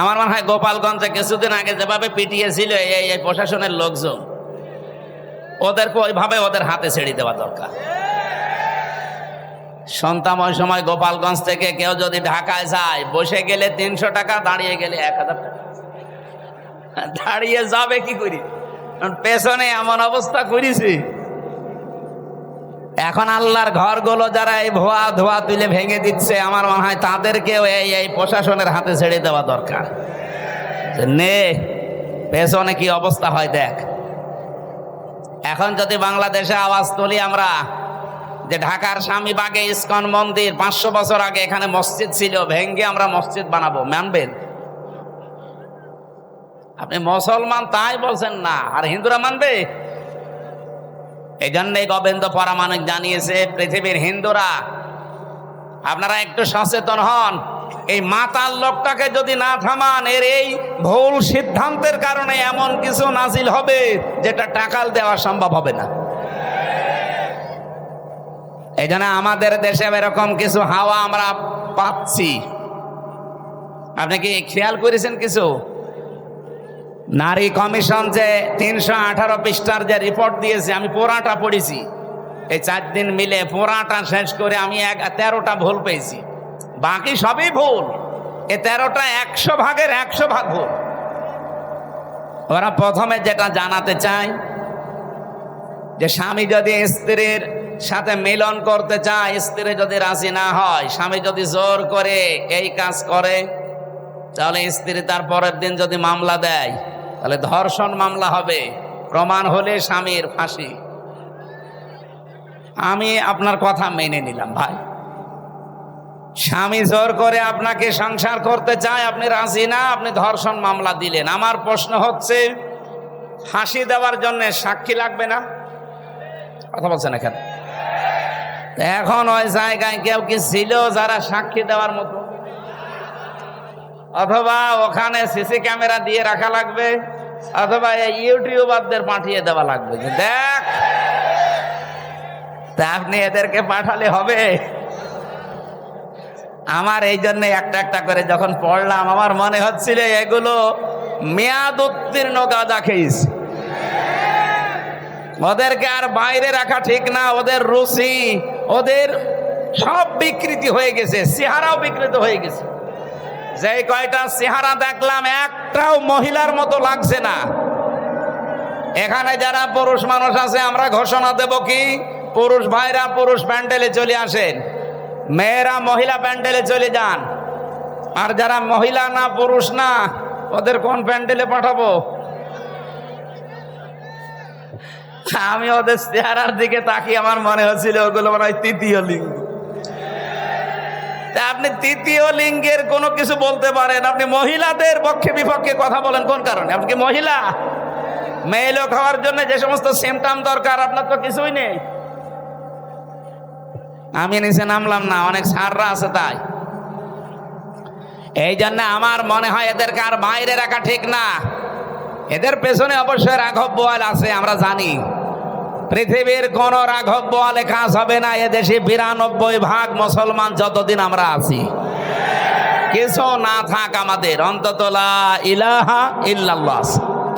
আমার মনে হয় গোপালগঞ্জে কিছুদিন আগে যেভাবে পিটিয়েছিল এই প্রশাসনের লোকজন, ওদেরকে ওইভাবে ওদের হাতে ছেড়ে দেওয়া দরকার। সন্তান ওই সময় গোপালগঞ্জ থেকে কেউ যদি ঢাকায় যায়, বসে গেলে 300 টাকা, দাঁড়িয়ে গেলে 1000 টাকা। দাঁড়িয়ে যাবে কি করি, পেছনে এমন অবস্থা করেছি। এখন আল্লাহর ঘরগুলো যারা এই ধোয়া ধোয়া তুলে ভেঙে দিচ্ছে, আমার মনে হয় তাদেরকেও এই প্রশাসনের হাতে ছেড়ে দেওয়া দরকার। নে পেছনে কি অবস্থা হয় দেখ। এখন যদি বাংলাদেশে আওয়াজ তুলি আমরা, যে ঢাকার স্বামীবাগে ইসকন মন্দির 500 বছর আগে এখানে মসজিদ ছিল, ভেঙ্গে আমরা মসজিদ বানাবো, মানবেন? আপনি মুসলমান তাই বলছেন না, আর হিন্দুরা মানবে? এই জন্যই গোবিন্দ পরমাণিক জানিয়েছে, পৃথিবীর হিন্দুরা আপনারা একটু সচেতন হন। এই মাতাল লোকটাকে যদি না থামান, এর এই ভুল সিদ্ধান্তের কারণে এমন কিছু নাজিল হবে যেটা টাকাল দেওয়া সম্ভব হবে না। এই জন্য আমাদের দেশে এরকম কিছু হাওয়া আমরা পাচ্ছি। আপনি কি খেয়াল করেছেন কিছু? নারী কমিশন যে 318 পৃষ্ঠার যে রিপোর্ট দিয়েছে, আমি পুরাটা পড়েছি এই 4 দিন মিলে, পুরাটা শেষ করে আমি 13টা ভুল পেয়েছি, বাকি সবই ভুল। এই 13টা 100 ভাগের 100 ভাগ ভুল। ওরা প্রথমে যেটা জানাতে চায় যে স্বামী যদি স্ত্রীর সাথে মিলন করতে চায়, স্ত্রী যদি রাজি না হয়, স্বামী যদি জোর করে এই কাজ করে, তাহলে স্ত্রী তার পরের দিন যদি মামলা দেয় তাহলে ধর্ষণ মামলা হবে, প্রমাণ হলে স্বামীর ফাঁসি। আমি আপনার কথা মেনে নিলাম ভাই, স্বামী জোর করে আপনাকে সংসার করতে চায়, আপনি রাজি না, আপনি ধর্ষণ মামলা দিলেন। আমার প্রশ্ন হচ্ছে, ফাঁসি দেওয়ার জন্য সাক্ষী লাগবে না? কথা বলছেন এখানে? এখন ওই জায়গায় কেউ কি ছিল যারা সাক্ষী দেওয়ার মতো? অথবা ওখানে সিসি ক্যামেরা দিয়ে রাখা লাগবে, অথবা ইউটিউবারদের পাঠিয়ে দেওয়া লাগবে যে দেখ। তা আপনি এদেরকে পাঠালে হবে? আমার এই জন্য একটা একটা করে যখন পড়লাম, আমার মনে হচ্ছিল এগুলো মেয়াদ উত্তীর্ণ গাঁজা খেয়েছে, ওদেরকে আর বাইরে রাখা ঠিক না। ওদের রুচি, ওদের সব বিকৃতি হয়ে গেছে, চেহারাও বিকৃত হয়ে গেছে। যে কয়টা চেহারা দেখলাম, একটাও মহিলার মতো লাগছে না। এখানে যারা পুরুষ মানুষ আছে, আমরা ঘোষণা দেব কি, পুরুষ ভাইরা পুরুষ প্যান্ডেলে চলে আসেন, মেয়েরা মহিলা প্যান্ডেলে চলে যান। আর যারা মহিলা না, পুরুষ না, ওদের কোন প্যান্ডেলে পাঠাবো? আমি ওদের চেহারার দিকে তাকিয়ে আমার মনে হচ্ছিল ওগুলো মনে হয় তৃতীয় লিঙ্গ। আপনি তৃতীয় লিঙ্গের কোনো কিছু বলতে পারেন, আপনি মহিলাদের পক্ষে বিপক্ষে কথা বলেন কোন কারণে? আপনি কি মহিলা? মেয়ে লোক হওয়ার জন্য যে সমস্ত সিমটম দরকার আপনার তো কিছুই নেই। আমি নিচে নামলাম না, অনেক সাররা আছে তাই। এই জন্য আমার মনে হয় এদেরকে আর বাইরে রাখা ঠিক না। এদের পেছনে অবশ্যই রাঘব বোয়াল আছে, আমরা জানি। পৃথিবীর কোন রাঘব বোয়ালে কাজ হবে না। এদেশে 92% মুসলমান যতদিন আমরা আছি। কিছু না থাক আমাদের, অন্তত লা ইলাহা ইল্লাল্লাহ,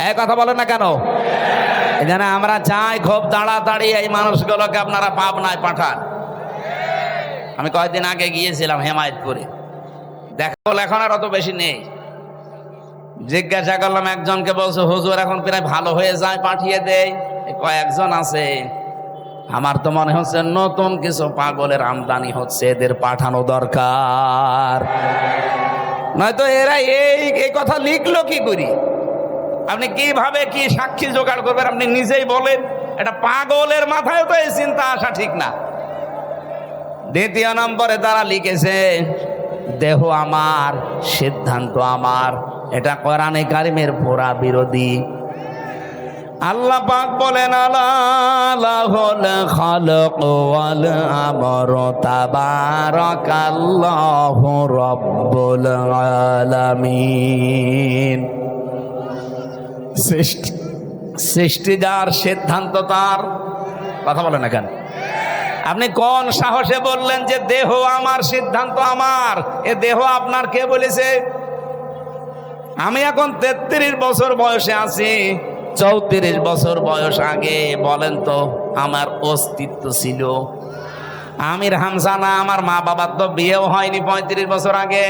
এই কথা বলেন না কেন? এই জন্য আমরা চাই খুব তাড়াতাড়ি এই মানুষগুলোকে আপনারা পাবনায় পাঠান। আমি কয়েকদিন আগে গিয়েছিলাম হেমায়েতপুরে, দেখো এখন আর অত বেশি নেই। জিজ্ঞাসা করলাম একজনকে, বলছে হুজুর এখন প্রায় ভালো হয়ে যায়, পাঠিয়ে দেয়। কয়েকজন আছে, আমার তো মনে হচ্ছে নতুন কিছু পাগলের আমদানি হচ্ছে, এদের পাঠানো দরকার। নয়তো এরা এই কথা লিখলো কি করি? আপনি কিভাবে কি সাক্ষী জোগাড় করবেন? আপনি নিজেই বলেন। এটা পাগলের মাথায় তো এই চিন্তা আসা ঠিক না। দ্বিতীয় নম্বরে তারা লিখেছে দেহ আমার, সিদ্ধান্ত আমার। এটা কোরআনে কারিমের পুরা বিরোধী। আল্লাহ পাক বলেন আলাহুল খালক ওয়াল আমরু তাবারাকাল্লাহু রাব্বুল আলামিন। সৃষ্টি যার, সিদ্ধান্ত তার। কথা বলেন না কেন? আপনি কোন সাহসে বললেন যে দেহ আমার, সিদ্ধান্ত আমার? এ দেহ আপনার কে বলেছে? আমি এখন 33 বছর বয়সে আছি, 34 বছর বয়স আগে বলেন তো আমার অস্তিত্ব ছিল? আমির হামজা না, আমার মা বাবার তো বিয়েও হয়নি 35 বছর আগে।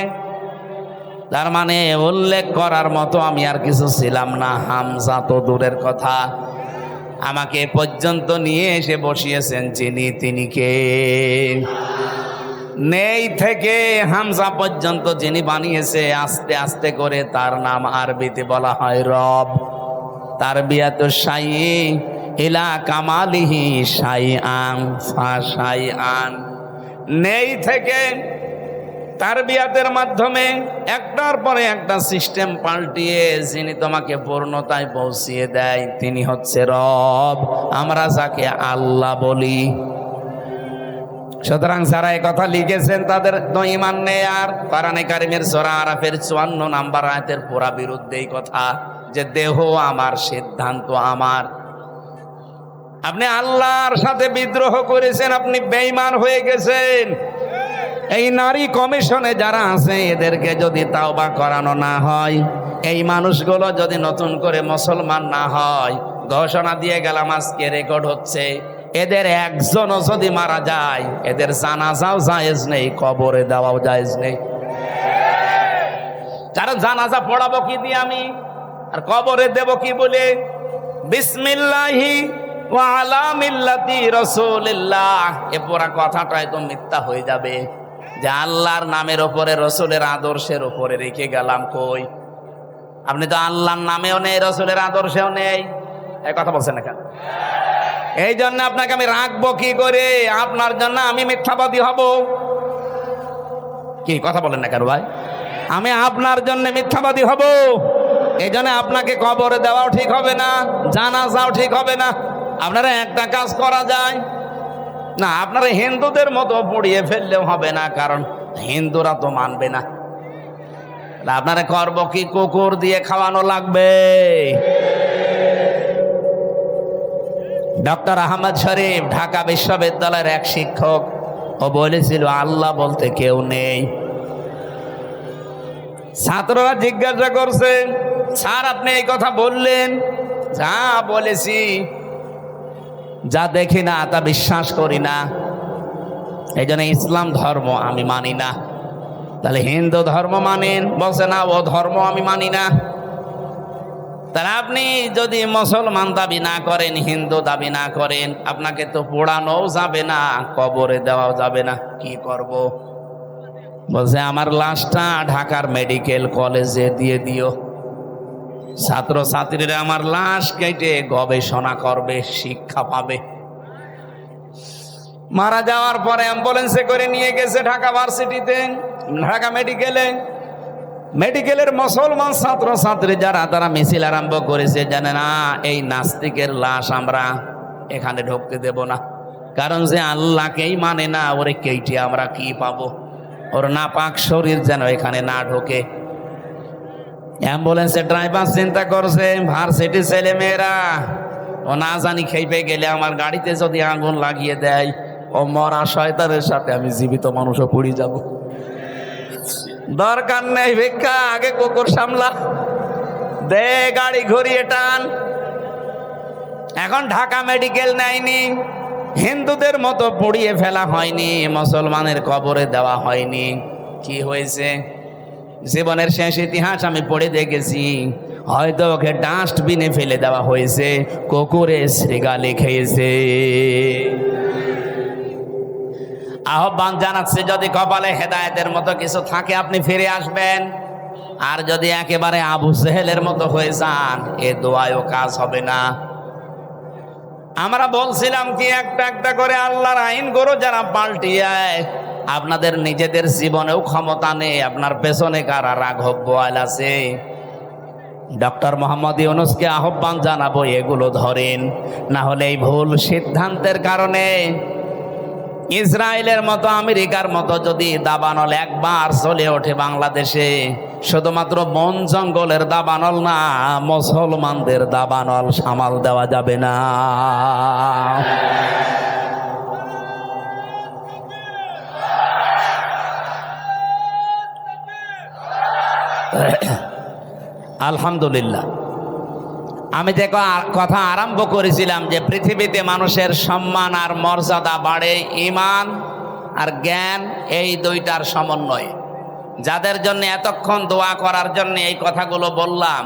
তার মানে উল্লেখ করার মতো আমি আর কিছু ছিলাম না। হামজা তো দূরের কথা, আমাকে পর্যন্ত নিয়ে এসে বসিয়েছেন যিনি, তিনি কে? নেই থেকে হামজা পর্যন্ত যিনি বানিয়েছে, আস্তে আস্তে করে তার নাম আরবিতে বলা হয় রব। তার বিয়াত শাই, ইলা কামালিহি শাইআন ফাশাইআন। নেই থেকে তারবিয়াতের মাধ্যমে একটার পরে একটা সিস্টেম পাল্টিয়ে যিনি তোমাকে পূর্ণতায় পৌঁছিয়ে দেয় তিনি হচ্ছে রব, আমরা যাকে আল্লাহ বলি। সুতরাং যারা এই কথা লিখেছেন তাদের তো ঈমান নেই। আর কোরআনে কারীমের সূরা আরাফের 54 নম্বর আয়াতের পুরা বিরুদ্ধে এই কথা যে দেহ আমার, সিদ্ধান্ত আমার। আপনি আল্লাহর সাথে বিদ্রোহ করেছেন, আপনি বেঈমান হয়ে গেছেন। এই নারী কমিশনে যারা আছে এদেরকে যদি তাওবা করানো না হয়, এই মানুষগুলো যদি নতুন করে মুসলমান না হয়, ঘোষণা দিয়ে গেলাম আজকে রেকর্ড হচ্ছে, এদের একজনও যদি মারা যায় এদের জানাজাও জায়েজ নেই, কবরে দেওয়াও জায়েজ নেই। যারা জানাজা পড়াবো কি দিয়ে আমি, আর কবরে দেব কি বলে? বিসমিল্লাহি ওয়া আলা মিল্লাতি রাসূলিল্লাহ। এ পুরা কথাটাই তো মিথ্যা হয়ে যাবে যে আল্লাহর নামের ওপরে, রসুলের আদর্শের ওপরে রেখে গেলাম। কই, আপনি তো আল্লাহর নামেও নেই, রসুলের আদর্শেও নেই, এই কথা বলছেন না কেন? এই জন্য আপনাকে আমি রাখবো কি করে? আপনার জন্য আমি মিথ্যাবাদী হব? কি কথা বলেন না কেন ভাই? আমি আপনার জন্য মিথ্যাবাদী হব? এই জন্য আপনাকে কবরে দেওয়াও ঠিক হবে না, জানাজাও ঠিক হবে না। আপনারা একটা কাজ করা যায় না, আপনারা হিন্দুদের মতো পুড়িয়ে ফেললেও হবে না, কারণ হিন্দুরা তো মানবে না। আপনারা করবো কি? কুকুর দিয়ে খাওয়ানো লাগবে। ডক্টর আহমদ শরীফ ঢাকা বিশ্ববিদ্যালয়ের এক শিক্ষক, ও বলেছিল আল্লাহ বলতে কেউ নেই। ছাত্ররা জিজ্ঞাসা করছে, স্যার আপনি এই কথা বললেন? যা বলেছি, যা দেখি না তা বিশ্বাস করি না, এই জন্য ইসলাম ধর্ম আমি মানি না। তাহলে হিন্দু ধর্ম মানেন? বলছে না, ও ধর্ম আমি মানি না। তাহলে আপনি যদি মুসলমান দাবি না করেন, হিন্দু দাবি না করেন, আপনাকে তো পোড়ানোও যাবে না, কবরে দেওয়াও যাবে না, কি করব? বলছে আমার লাশটা ঢাকার মেডিকেল কলেজে দিয়ে দিও, ছাত্র ছাত্রীরা আমার লাশ কেটে গবেষণা করবে, শিক্ষা পাবে। মারা যাওয়ার পরে অ্যাম্বুলেন্সে করে নিয়ে গেছে ঢাকা ভার্সিটিতে, ঢাকা মেডিকেলে। মেডিকেলের মুসলমান ছাত্র ছাত্রী যারা, তারা মিছিল আরম্ভ করেছে, জানে না এই নাস্তিকের লাশ আমরা এখানে ঢুকতে দেব না, কারণ যে আল্লাহকেই মানে না, ওরে কেটে আমরা কি পাবো? ওর নাপাক শরীর যেন এখানে না ঢোকে। অ্যাম্বুলেন্সের ড্রাইভার চিন্তা করছে, ভার্সিটি ছেলে মেয়েরা, ও না জানি খেপে গেলে আমার গাড়িতে যদি আগুন লাগিয়ে দেয়, ও মরা শয়তানের সাথে আমি জীবিত মানুষও পড়ে যাব। দরকার নেই ভিক্ষা, আগে কুকুর সামলা, দে গাড়ি ঘুরিয়ে টান। এখন ঢাকা মেডিকেল নেয়নি, হিন্দুদের মতো পুড়িয়ে ফেলা হয়নি, মুসলমানের কবরে দেওয়া হয়নি। কি হয়েছে? জীবনের শেষ ইতিহাস আমি পড়ে দেখেছি, হয়তো ওকে ডাস্টবিনে ফেলে দেওয়া হয়েছে, কুকুরে শ্রীগালি খেয়েছে। আহ্বান জানাচ্ছে, যদি কপালে হেদায়েতের মতো কিছু থাকে আপনি ফিরে আসবেন, আর যদি একেবারে আবু জেহেলের মতো হয়ে যান, এ দোয়ায়ও কাজ হবে না। আমরা বলছিলাম কি, একটা একটা করে আল্লাহর আইনগুলো যারা পাল্টিয়ে, আপনাদের নিজেদের জীবনেও ক্ষমতা নেই, আপনার পেছনে কারা রাঘব বোয়াল আছে। ডক্টর মোহাম্মদ ইউনূসকে আহ্বান জানাবো, এগুলো ধরেন, না হলে এই ভুল সিদ্ধান্তের কারণে ইসরায়েলের মতো, আমেরিকার মতো যদি দাবানল একবার চলে ওঠে বাংলাদেশে, শুধুমাত্র বন জঙ্গলের দাবানল না, মুসলমানদের দাবানল সামাল দেওয়া যাবে না। আলহামদুলিল্লাহ, আমি যে কথা আরম্ভ করেছিলাম যে পৃথিবীতে মানুষের সম্মান আর মর্যাদা বাড়ে ঈমান আর জ্ঞান, এই দুইটার সমন্বয়ে। যাদের জন্য এতক্ষণ দোয়া করার জন্য এই কথাগুলো বললাম,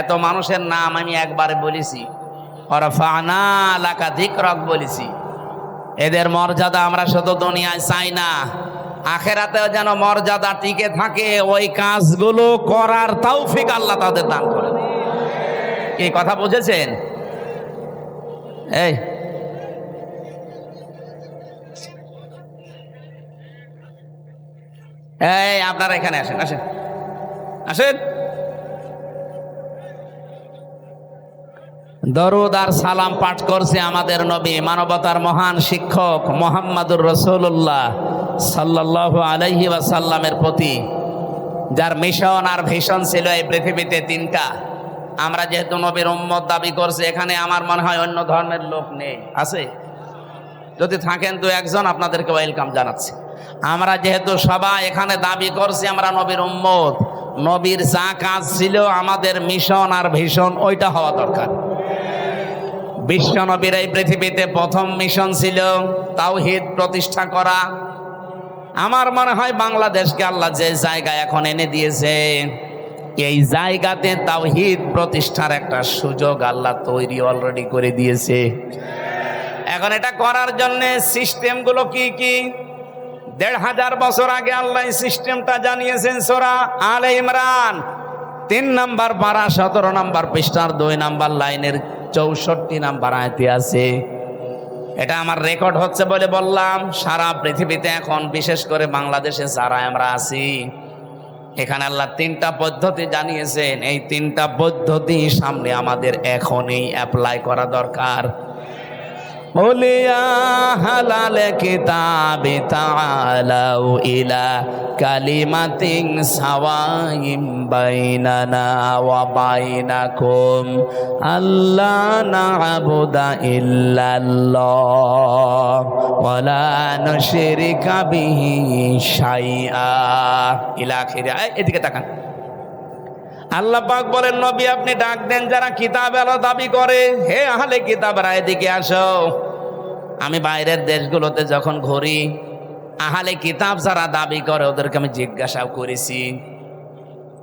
এত মানুষের নাম আমি একবারে বলেছি, ওয়ারফা'না লাকা যিকরাক বলেছি। এদের মর্যাদা আমরা শুধু দুনিয়ায় চাই না, আখেরাতেও যেন মর্যাদা টিকে থাকে, ওই কাজগুলো করার তৌফিক আল্লাহ তাদের দান করে। এই কথা বুঝেছেন? এই এই আপনারা এখানে আসেন, আসেন, আসেন। দরুদ আর সালাম পাঠ করছে আমাদের নবী, মানবতার মহান শিক্ষক মুহাম্মদুর রাসূলুল্লাহ সাল্লাল্লাহু আলাইহি ওয়াসাল্লামের প্রতি, যার মিশন আর ভিশন ছিল এই পৃথিবীতে তিনটা। আমরা যেহেতু নবীর উম্মত দাবি করছে, এখানে আমার মনে হয় অন্য ধর্মের লোক নেই, আছে? যদি থাকেন তো একজন, আপনাদেরকে ওয়েলকাম জানাচ্ছি। আমরা যেহেতু সবাই এখানে দাবি করছি আমরা নবীর উম্মত, নবীর যা কাজ ছিল আমাদের মিশন আর ভিশন ওইটা হওয়া দরকার। বিশ্ব নবীর এই পৃথিবীতে প্রথম মিশন ছিল তাওহীদ প্রতিষ্ঠা করা। আমার মনে হয় বাংলাদেশকে আল্লাহ যে জায়গায় এখন এনে দিয়েছে, এই জায়গাতে তাওহীদ প্রতিষ্ঠার একটা সুযোগ আল্লাহ তৈরি অলরেডি করে দিয়েছে। এখন এটা করার জন্য সিস্টেমগুলো কি কি? ১৫০০ বছর আগে আল্লাহ সিস্টেমটা জানিয়েছেন সূরা আলে ইমরান ৩ নম্বর পারা ১৭ নম্বর পৃষ্ঠার ২ নম্বর লাইনের ৬৪ নম্বর আয়াতে আছে। এটা আমার রেকর্ড হচ্ছে বলে বললাম। সারা পৃথিবীতে এখন বিশেষ করে বাংলাদেশে যারা আমরা আছি, এখানে আল্লাহ ৩টা পদ্ধতি জানিয়েছেন। এই ৩টা পদ্ধতি সামনে আমাদের এখনই অ্যাপ্লাই করা দরকার। হালাল কিতাবে তাআলাউ ইলা কালিমাতিন সাওয়াইম বাইনানা ওয়া বাইনাকুম আল্লা না'বুদা ইল্লাল্লাহ ওয়া লা নুশরিকা বিহি শাইআ ইলা আখির। এদিকে তাকান। আল্লাহ পাক বলেন, নবী আপনি ডাক দেন যারা কিতাব আলো দাবি করে, হে আহলে কিতাবরা এদিকে আসো। আমি বাইরের দেশগুলোতে যখন ঘুরি, আহলে কিতাব যারা দাবি করে ওদেরকে আমি জিজ্ঞাসা করেছি।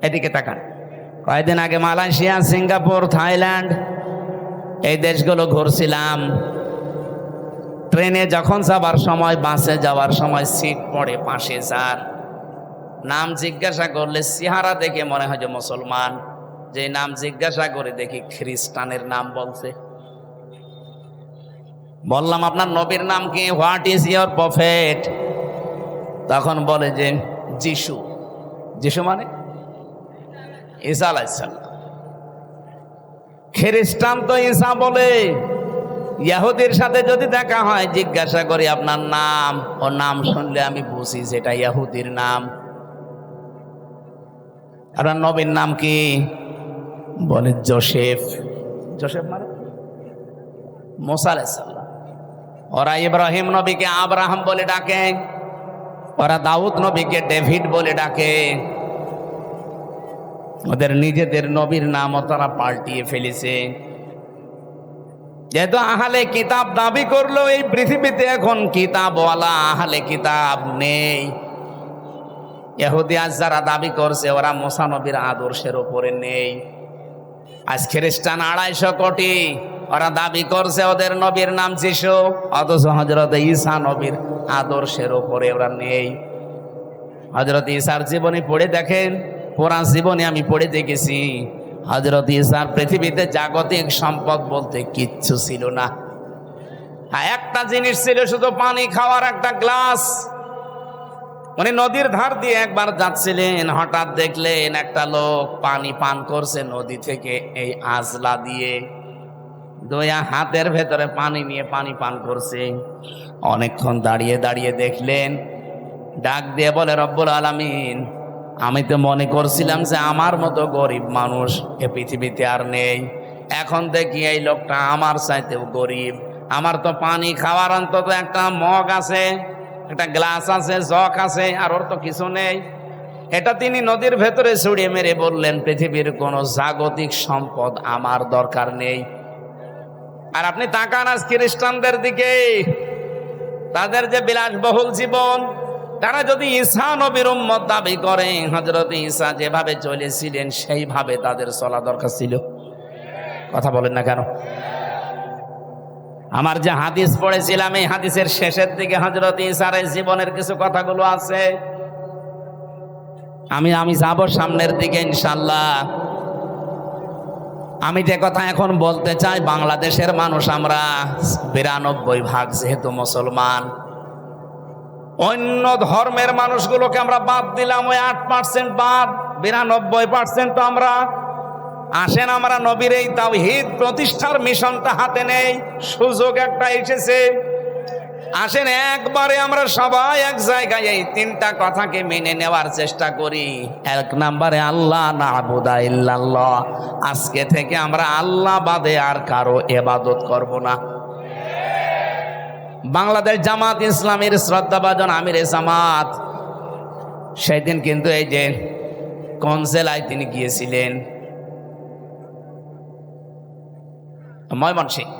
এদিকে তাকান। কয়েকদিন আগে মালয়েশিয়া, সিঙ্গাপুর, থাইল্যান্ড এই দেশগুলো ঘুরছিলাম। ট্রেনে যখন যাবার সময়, বাসে যাওয়ার সময় সিট পড়ে পাশে যার নাম জিজ্ঞাসা করলে চেহারা দেখে মনে হয় যে মুসলমান, যে নাম জিজ্ঞাসা করে দেখি খ্রিস্টানের নাম বলছে। বললাম আপনার নবীর নাম কি? What is your prophet? তখন বলে যে যিশু। যিশু মানে ঈসা আলাইহিস সালাম। খ্রিস্টান তো ঈসা বলে। ইহুদির সাথে যদি দেখা হয় জিজ্ঞাসা করি আপনার নাম, ও নাম শুনলে আমি বুঝি যেটা ইহুদির নাম। আপনার নবীর নাম কি? বলে জোসেফ। জোসেফ মানে মুসা আলাইহিস সালাম। ওরা ইব্রাহিম নবীকে আব্রাহাম বলে ডাকে, ওরা দাউদ নবীকে ডেভিড বলে ডাকে। ওদের নিজেদের নবীর নামও তারা পাল্টিয়ে ফেলেছে। যেহেতু আহলে কিতাব দাবি করলো, এই পৃথিবীতে এখন কিতাবওয়ালা আহলে কিতাব নেই। ইহুদি আজ যারা দাবি করছে ওরা মুসা নবীর আদর্শের উপরে নেই। আজ খ্রিস্টান ২৫০ কোটি, ওরা দাবি করছে ওদের নবীর নাম যিশু, অথচ হযরত ঈসা নবীর আদর্শের উপরে ওরা নেই। হযরত ঈসার জীবনী পড়ে দেখেন, পুরা জীবনী আমি পড়ে দেখেছি। হযরত ঈসার পৃথিবীতে জাগতিক সম্পদ বলতে কিচ্ছু ছিল না। একটা জিনিস ছিল, শুধু পানি খাওয়ার একটা গ্লাস। উনি নদীর ধার দিয়ে একবার যাচ্ছিলেন, হঠাৎ দেখলেন একটা লোক পানি পান করছে নদী থেকে এই আজলা দিয়ে। ২ হাতের ভেতরে পানি নিয়ে পানি পান করছে। অনেকক্ষণ দাঁড়িয়ে দাঁড়িয়ে দেখলেন, ডাক দিয়ে বলে, রব্বুল আলামিন, আমি তো মনে করছিলাম যে আমার মতো গরিব মানুষ এ পৃথিবীতে আর নেই। এখন দেখি এই লোকটা আমার চাইতেও গরিব। আমার তো পানি খাওয়ার অন্তত একটা মগ আছে, একটা গ্লাস আছে, জগ আছে, আর ওর তো কিছু নেই। এটা তিনি নদীর ভেতরে ছুড়িয়ে মেরে বললেন, পৃথিবীর কোনো জাগতিক সম্পদ আমার দরকার নেই। আর আপনি তাকান আজ খ্রিস্টানদের দিকে, তাদের যে বিলাসবহুল জীবন। তারা যদি ঈসা নবীর উম্মত দাবি করে, হযরত ঈসা যেভাবে চলেছিলেন সেইভাবে তাদের চলা দরকার ছিল। কথা বলেন না কেন? আমার যে হাদিস পড়েছিলাম, এই হাদিসের শেষের দিকে হযরত ঈসার জীবনের কিছু কথাগুলো আছে। আমি যাব সামনের দিকে ইনশাআল্লাহ। আমি যে কথা এখন বলতে চাই, বাংলাদেশের মানুষ আমরা 92% যেহেতু মুসলমান, অন্য ধর্মের মানুষগুলোকে আমরা বাদ দিলাম, ওই 8% বাদ, 92% তো আমরা। আসেন আমরা নবীর এই তাওহীদ প্রতিষ্ঠার মিশনটা হাতে নেই, সুযোগ একটা এসেছে। আসেন একবারে আমরা সবাই এক জায়গায় এই 3টা কথাকে মেনে নেওয়ার চেষ্টা করি। 1 নম্বরে আল্লাহ না'বুদা ইল্লাল্লাহ, আজকে থেকে আমরা আল্লাহ বাদে আর কারো ইবাদত করব না। বাংলাদেশ জামাত ইসলামীর শ্রদ্ধাভাজন আমির জামাত সেদিন কিন্তু এই যে কোন জেলায় তিনি গিয়েছিলেন, ময়মনসিংহ।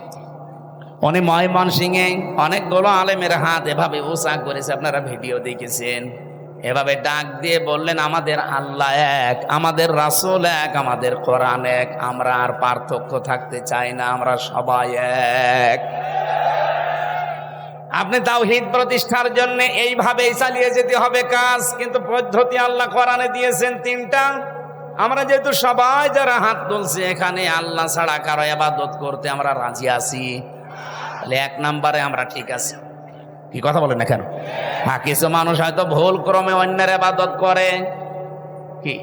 উনি ময়মনসিংহে অনেকগুলো আলেমের হাত এভাবে উঁচা করেছে, আপনারা ভিডিও দেখেছেন। এভাবে ডাক দিয়ে বললেন, আমাদের আল্লাহ এক, আমাদের রাসূল এক, আমাদের কোরআন এক, আমরা আর পার্থক্য থাকতে চাই না, আমরা সবাই এক। আপনি তাওহীদ প্রতিষ্ঠার জন্য এইভাবেই চালিয়ে যেতে হবে কাজ, কিন্তু পদ্ধতি আল্লাহ কোরআনে দিয়েছেন 3টা। আমরা যেহেতু সবাই যারা হাত তুলছে এখানে আল্লাহ ছাড়া কারো ইবাদত করতে আমরা রাজি আছি, তাহলে 1 নম্বরে আমরা ঠিক আছি। কি কথা বলেন না কেন? হ্যাঁ, কিছু মানুষ হয়তো ভুল ক্রমে অন্যের ইবাদত করে। কি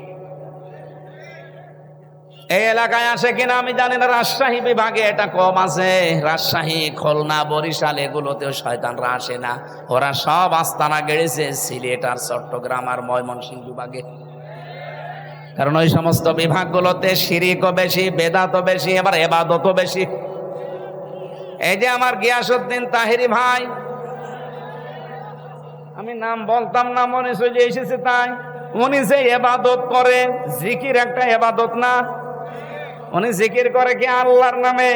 এই এলাকায় আসে কিনা আমি জানি না, রাজশাহী বিভাগে এটা কম আছে। রাজশাহী, খুলনা, বরিশাল এগুলোতেও শয়তানরা আসে না, ওরা সব আস্তানা গেড়েছে সিলেট আর চট্টগ্রাম আর ময়মনসিংহ বিভাগে। কারণ ওই সমস্ত বিভাগগুলোতে শিরিকও বেশি, বেদাতও বেশি, আবার ইবাদতও বেশি। এই যে আমার গিয়াসউদ্দিন তাহেরি ভাই, আমি নাম বলতাম না, মনে চলে এসেছে তাই। উনি যে ইবাদত করে, জিকির একটা ইবাদত না? উনি জিকির করে কি আল্লাহর নামে?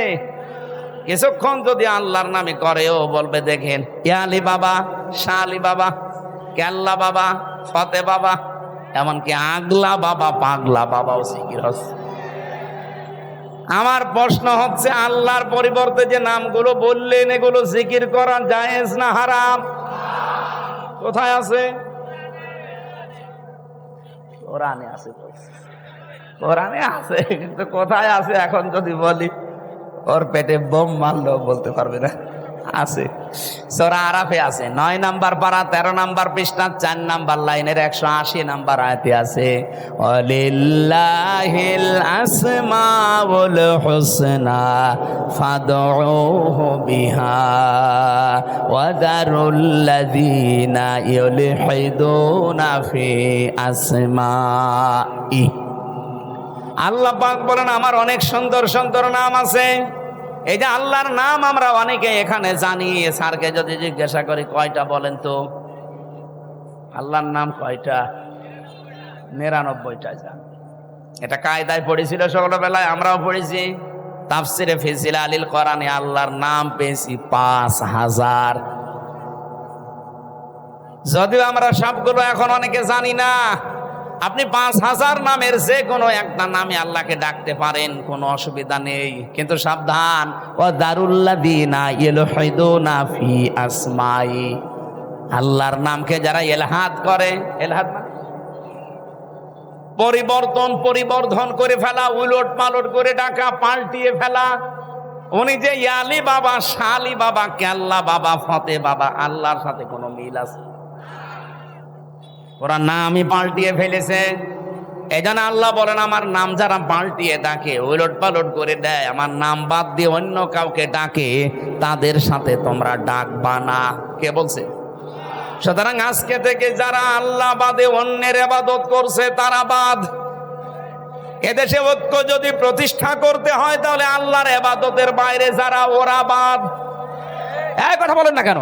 কিছুক্ষণ যদি আল্লাহর নামে করে, ও বলবে দেখেন ইয়া আলী বাবা, শাহ আলী বাবা, কেল্লা বাবা, ফতে বাবা, এমনকি আগলা বাবা, পাগলা বাবাও জিকির হচ্ছে। আমার প্রশ্ন হচ্ছে, আল্লাহর পরিবর্তে যে নামগুলো বললেন এগুলো জিকির করা জায়েজ না হারাম? কোথায় আছে? কোরআনে আছে, কোরআনে আছে, কিন্তু কোথায় আছে এখন যদি বলি ওর পেটে বোম মারলেও বলতে পারবে না। আছে, সূরা আরাফে আছে, 9 নম্বর পারা 13 নম্বর পৃষ্ঠা 4 নম্বর লাইনের 180 নম্বর আয়াতে আছে, ওয়ালিল্লাহিল আসমাউল হুসনা ফাদউহু বিহা ওয়া দারুল্লাযীনা ইউলহিদুনা ফি আসমাই। আল্লাহ পাক বলেন, আমার অনেক সুন্দর সুন্দর নাম আছে। এই যে আল্লাহর নাম আমরা অনেকে এখানে জানি, স্যারকে যদি জিজ্ঞাসা করি কয়টা বলেন তো, আল্লাহর নাম কয়টা? 99টা জান। এটা কায়দায় পড়েছিল ছোটবেলায়, আমরাও পড়েছি। তাফসিরে ফি জিলালিল কোরআনে আল্লাহর নাম পেয়েছি 5000। যদিও আমরা সবগুলো এখন অনেকে জানি না। আপনি 5000 নামের যে কোনো একটা নামে আল্লাহকে ডাকতে পারেন, কোনো অসুবিধা নেই। কিন্তু সাবধান, ও দারুল্লাযীনা ইউলহিদুনা ফি আসমাই, আল্লাহর নামকে যারা ইলহাদ করে, ইলহাদ মানে পরিবর্ধন করে ফেলা, উলট পালট করে ডাকা, পাল্টিয়ে ফেলা। উনি যে ইয়ালি বাবা, শালি বাবা, কেল্লা বাবা, ফতে বাবা, আল্লাহর সাথে কোনো মিল আছে? ওরা নামই পাল্টিয়ে ফেলেছে। এই জন্য আল্লাহ বলেন, আমার নাম যারা পাল্টিয়ে ডাকে, উলট পালট করে দেয়, আমার নাম বাদ দিয়ে অন্য কাউকে ডাকে, তাদের সাথে তোমরা ডাকবা না। কে বলছে? সুতরাং আজকে থেকে যারা আল্লাহ বাদে অন্যের ইবাদত করছে তারা বাদ। এদেশে ঐক্য যদি প্রতিষ্ঠা করতে হয় তাহলে আল্লাহর ইবাদতের বাইরে যারা, ওরা বাদ। এই কথা বলেন না কেন?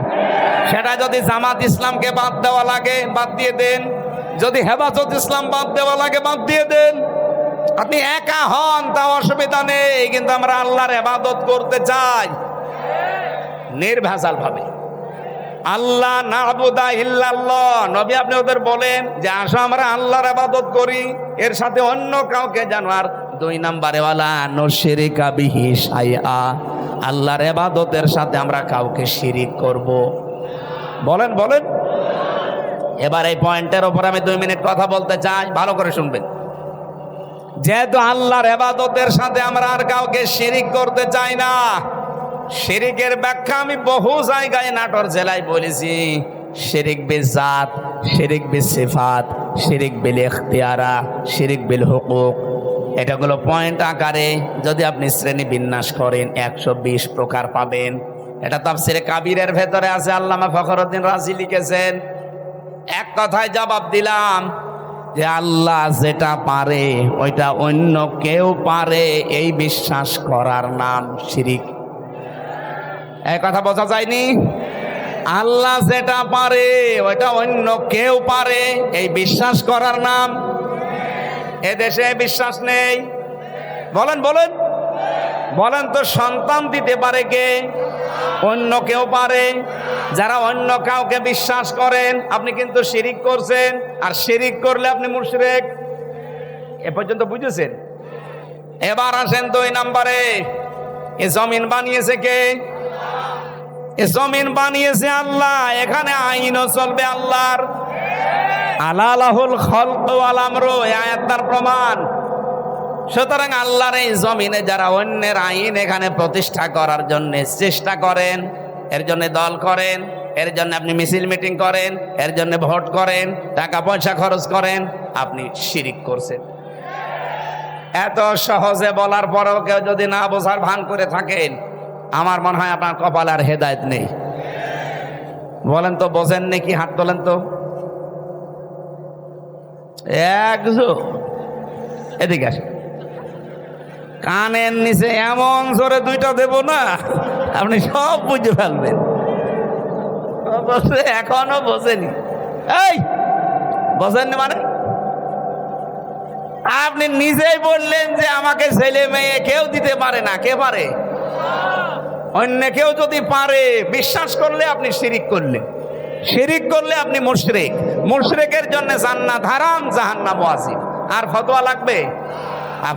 সেটা যদি জামাত ইসলামকে বাদ দেওয়া লাগে বাদ দিয়ে দেন, যদি হেফাজত ইসলাম বাদ দেওয়া লাগে বাদ দিয়ে দেন। আপনি একা হন তাও অসুবিধা নেই, কিন্তু আমরা আল্লাহর ইবাদত করতে চাই নির্ভেজাল ভাবে। আল্লাহ না'বুদা ইল্লাল্লাহ, নবী আপনি ওদের বলেন যে আসো আমরা আল্লাহর ইবাদত করি, এর সাথে অন্য কাউকে যেন আর 2 নম্বরে ওয়ালা নুশরিকা বিহি শাইআ, আল্লাহর ইবাদতের সাথে আমরা কাউকে শিরিক করব। বলেন বলেন। এবার এই পয়েন্টের উপর আমি 2 মিনিট কথা বলতে চাই, ভালো করে শুনবেন। যেহেতু আল্লাহর ইবাদতের সাথে আমরা আর কাউকে শিরিক করতে চাই না। শিরিকের ব্যাখ্যা আমি বহু জায়গায় নাটোর জেলায় বলেছি। শিরিক বিল জাত, শিরিক বিল সিফাত, শিরিক বিল ইখতিয়ারা, শিরিক বিল হুকুক। এটাগুলো পয়েন্ট আকারে যদি আপনি শ্রেণী বিন্যাস করেন 120 প্রকার পাবেন। এটা তাফসিরে কাবীরের ভেতরে আছে, আল্লামা ফখরুদ্দিন রাজি লিখেছেন। এক কথায় জবাব দিলাম যে আল্লাহ যেটা পারে ওইটা অন্য কেউ পারে, এই বিশ্বাস করার নাম শিরিক। এই কথা বোঝা যায়নি? আল্লাহ যেটা পারে ওইটা অন্য কেউ পারে, এই বিশ্বাস করার নাম। এদেশে বিশ্বাস নেই। বলেন বলেন বলেন তো, সন্তান দিতে পারে কে? অন্য কেউ পারে। যারা অন্য কাউকে বিশ্বাস করেন আপনি কিন্তু শিরিক করছেন, আর শিরিক করলে আপনি মুশরিক। এ পর্যন্ত বুঝেছেন? এবার আসেন 2 নম্বরে। এ জমিন বানিয়েছে কে? এ জমিন বানিয়েছে আল্লাহ। এখানে আইনও চলবে আল্লাহর। আলা লাহুল খালকু ওয়াল আমরু, এই আয়াত তার প্রমাণ। সুতরাং আল্লাহর এই জমিনে যারা অন্যের আইন এখানে প্রতিষ্ঠা করার জন্য চেষ্টা করেন, এর জন্য দল করেন, এর জন্য আপনি মিছিল মিটিং করেন, এর জন্য ভোট করেন, টাকা পয়সা খরচ করেন, আপনি শিরিক করছেন। এত সহজে বলার পরেও কেউ যদি না বোঝার ভান করে থাকেন, আমার মনে হয় আপনার কপালে আর হেদায়েত নেই। বলেন তো, বোঝেন নাকি? হাত তোলেন তো। এদিকে আসে, কানের নিচে এমন জোরে 2টা দেব না, আপনি সব বুঝে ফেলবেন। এখনো বোঝেনি। এই বোঝেননি মানে? আপনি নিজেই বললেন যে আমাকে ছেলে মেয়ে কেউ দিতে পারে না। কে পারে? অন্য কেউ যদি পারে, বিশ্বাস করলে আপনি শিরিক করলেন। শিরিক করলে আপনি মুশরিক। মুশরিকের জন্য জান্নাত হারাম, জাহান্নাম ওয়াজিব। আর ফতোয়া লাগবে?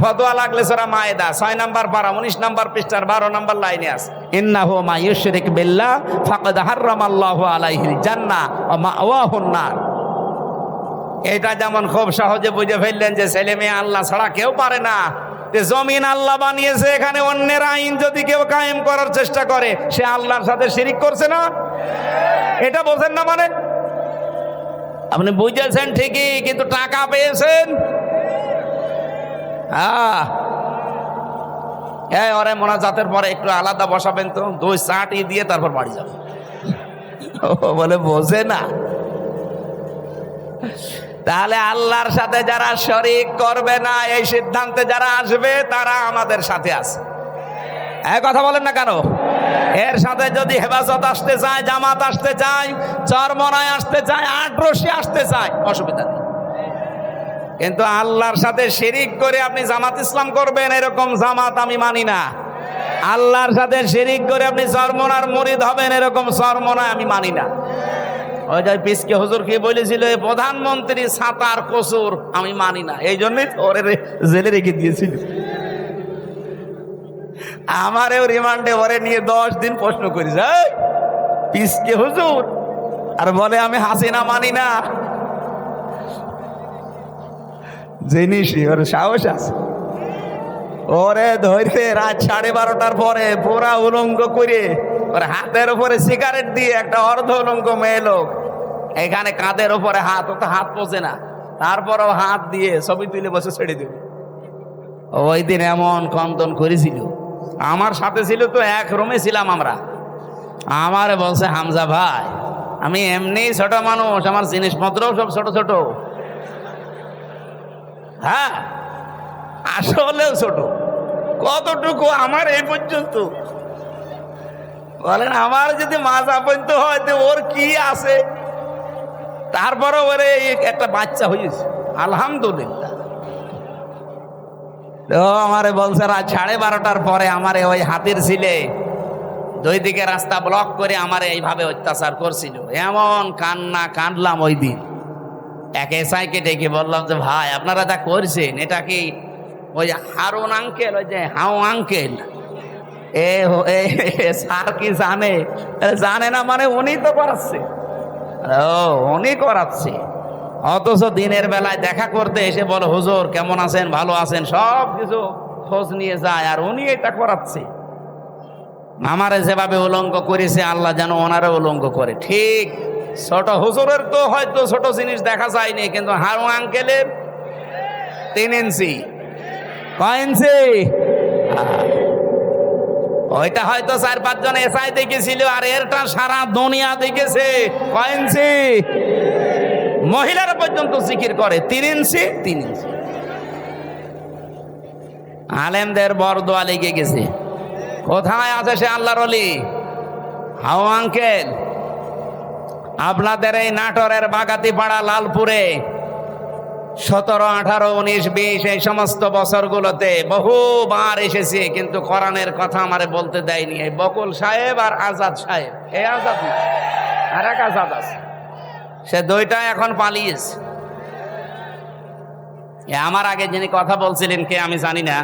ফতোয়া লাগলে সূরা মায়েদা 6 নম্বর পারা 19 নম্বর পৃষ্ঠার 12 নম্বর লাইনে আছে, ইন্নাহু মা ইউশরিক বিল্লাহ ফাকাদ হারামাল্লাহু আলাইহিল জান্নাহ ওয়া মাওয়াহুন নার। এটা যেমন খুব সহজে বুঝে ফেললেন যে ছেলে মেয়ে আল্লাহ ছাড়া কেউ পারে না। যে জমিন আল্লাহ বানিয়েছে, এখানে অন্যের আইন যদি কেউ কায়েম করার চেষ্টা করে, সে আল্লাহর সাথে শিরিক করছে না? এটা বোঝেন না মানে? আপনি বুঝেছেন ঠিকই, কিন্তু টাকা পেয়েছেন। ওরে মোনাজাতের পরে একটু আলাদা বসাবেন তো, 2 চাটি দিয়ে তারপর বাড়ি যাবেন। বলে বোঝে না। তাহলে আল্লাহর সাথে যারা শরীক করবে না, এই সিদ্ধান্তে যারা আসবে, তারা আমাদের সাথে আছে। কথা বলেন না কেন? এর সাথে যদি হেফাজত আসতে চায়, জামাত আসতে চায়, চরমনায় আসতে চায়, আটরশি আসতে চায়, অসুবিধা নেই। কিন্তু আল্লাহর সাথে শিরিক করে আপনি জামাত ইসলাম করবেন, এরকম জামাত আমি মানি না। আল্লাহর সাথে শিরিক করে আপনি চরমনার মুরিদ হবেন, এরকম চরমনা আমি মানি না। ওই যে পিসকে হুজুর কি বলেছিল, প্রধানমন্ত্রী ছাতার কসুর আমি মানি না, এই জন্যই ওরে জেলে রেখে দিয়েছিল। আমারেও রিমান্ডে ওরে নিয়ে 10 দিন প্রশ্ন করেছে, পিসকে হুজুর, আর বলে আমি হাসিনা মানি না। জিনিসই ওর সাহস আছে। ওরে ধরে রাত 12:30টার পরে পুরা উলঙ্গ করে ওর হাতের উপরে সিগারেট দিয়ে একটা অর্ধ উলঙ্গ মেয়ে লোক এখানে কাঁধের উপরে হাত, ও তো হাত পোষে না, তারপরও হাত দিয়ে ছবি তুলে বসে ছেড়ে দেবে। ওই দিন এমন কন্দন করেছিল। আমার সাথে ছিল তো, এক রুমে ছিলাম আমরা। আমারে বলছে, হামজা ভাই, আমি এমনি ছোট মানুষ, আমার জিনিসপত্র সব ছোট ছোট। হ্যাঁ, আসলেও ছোট। কতটুকু? আমার এই পর্যন্ত। বলেন, আমার যদি মাজা পর্যন্ত হয় তো ওর কি আছে? তারপরে ওরে একটা বাচ্চা হয়েছে, আলহামদুলিল্লাহ। তো আমারে বলছে রাত 12:30টার পরে আমারে ওই হাতির ছিলে 2 দিকে রাস্তা ব্লক করে আমারে এইভাবে অত্যাচার করছিল। এমন কান্না কাঁদলাম ওই দিন। এক এসআইকে ডেকে বললাম যে ভাই, আপনারা যা করছেন এটা কি ওই হারুন আঙ্কেল, ওই যে হাউ আঙ্কেল, স্যার কি জানে? জানে না মানে উনি তো করাচ্ছে। ও, উনি করাচ্ছে। অথচ দিনের বেলায় দেখা করতে এসে বলে হুজুর কেমন আছেন, ভালো আছেন, সব কিছু খোঁজ নিয়ে যায়, আর উনি এটা করাচ্ছে। আমারে যেভাবে উলঙ্গ করেছে আল্লাহ যেন ওনারে উলঙ্গ করে। ঠিক ছোট হুজুরের তো হয়তো ছোট জিনিস দেখা যায়নি, কিন্তু হারু আঙ্কেলের 3 ইঞ্চি, কয় ইঞ্চি? ওইটা হয়তো 4-5 জন এসআই দেখেছিল, আর এরটা সারা দুনিয়া দেখেছে। কয় ইঞ্চি? মহিলারা পর্যন্ত জিকির করে 3 ইঞ্চি, 3 ইঞ্চি। আলেমদের বরদোয়া লেগে গেছে। কোথায় আছে সে আল্লাহর ওলি? হাও আঙ্কেল, আপনাদের এই নাটোরের বাগাতিপাড়া, লালপুরে 17, 18, 19, 20 এই সমস্ত বছরগুলোতে বহুবার এসেছি, কিন্তু কোরআনের কথা আমারে বলতে দেয়নি। এই বকুল সাহেব আর আজাদ সাহেব, এই আজাদ না, আর এক আজাদ আছে, সে দুইটা এখন পালিয়েছে। আমার আগে যিনি কথা বলছিলেন কে আমি জানি না,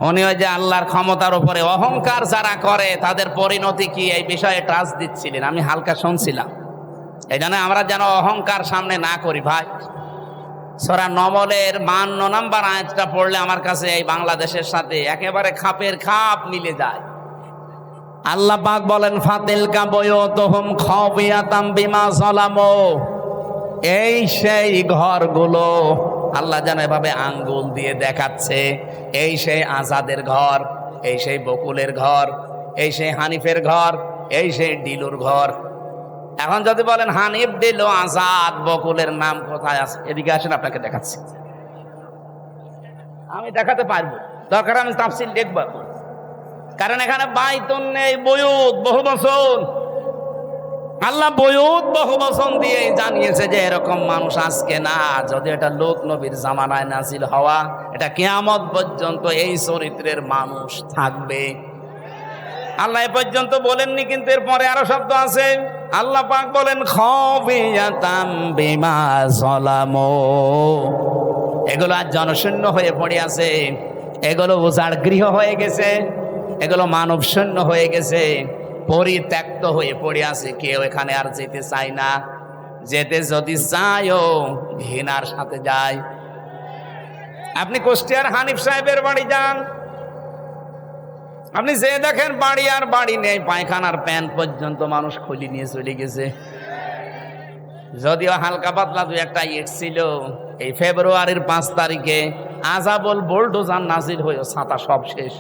উনি ওই যে আল্লাহর ক্ষমতার উপরে অহংকার যারা করে তাদের পরিণতি কি এই বিষয়ে টাচ দিচ্ছিলেন, আমি হালকা শুনছিলাম। এই জন্য আমরা যেন অহংকার সামনে না করি ভাই। সূরা নমলের 52 নম্বর আয়াতটা পড়লে আমার কাছে এই বাংলাদেশের সাথে একেবারে খাপের খাপ মিলে যায়। আল্লাহ পাক বলেন ফাতিলকা বুয়ুতুহুম খাওফিয়াতাম বিমা যালামু, এই সেই ঘরগুলো, আল্লাহ যেন এভাবে আঙ্গুল দিয়ে দেখাচ্ছে, এই সেই আজাদের ঘর, এই সেই বকুলের ঘর, এই সেই হানিফের ঘর, এই সেই ডিলুর ঘর। এখন যদি বলেন হানিফ, ডিলু, আজাদ, বকুলের নাম কোথায় আছে, এদিকে আসেন আপনাকে দেখাচ্ছি। আমি দেখাতে পারবো, দরকার আমি তাফসীর দেখব, কারণ এখানে বাইতুন নেই, বুয়ুত, বহু বচন। আল্লাহ বুয়ুত বহু বচন দিয়ে জানিয়েছে যে এরকম মানুষ আজকে না, যদি এটা লোক নবীর জামানায় নাজিল হওয়া, এটা কিয়ামত পর্যন্ত এই চরিত্রের মানুষ থাকবে। আল্লাহ এ পর্যন্ত বলেননি, কিন্তু এরপরে আরো শব্দ আছে। আল্লাহ পাক বলেন খাওফিয়াতাম বিমা যালামু, এগুলো আজ জনশূন্য হয়ে পড়ে আছে, এগুলো উজাড় গৃহ হয়ে গেছে, এগুলো মানব শূন্য হয়ে গেছে, পরিত্যক্ত হয়ে পড়ে আছে। কেউ এখানে আর যেতে চায় না, যেতে যদি চায়ও ঘৃণার সাথে যায়। আপনি কুষ্টিয়ার হানিফ সাহেবের বাড়ি যান, আপনি যে দেখেন বাড়ি আর বাড়ি নেই, পায়খানার প্যান্ট পর্যন্ত মানুষ খুলে নিয়ে চলে গেছে। যদিও হালকা পাতলা 2-1টা ইট ছিল, এই ফেব্রুয়ারির 5 তারিখে আযাবুল বুলডোজার নাজিল হয়ে ছাতা সব শেষ।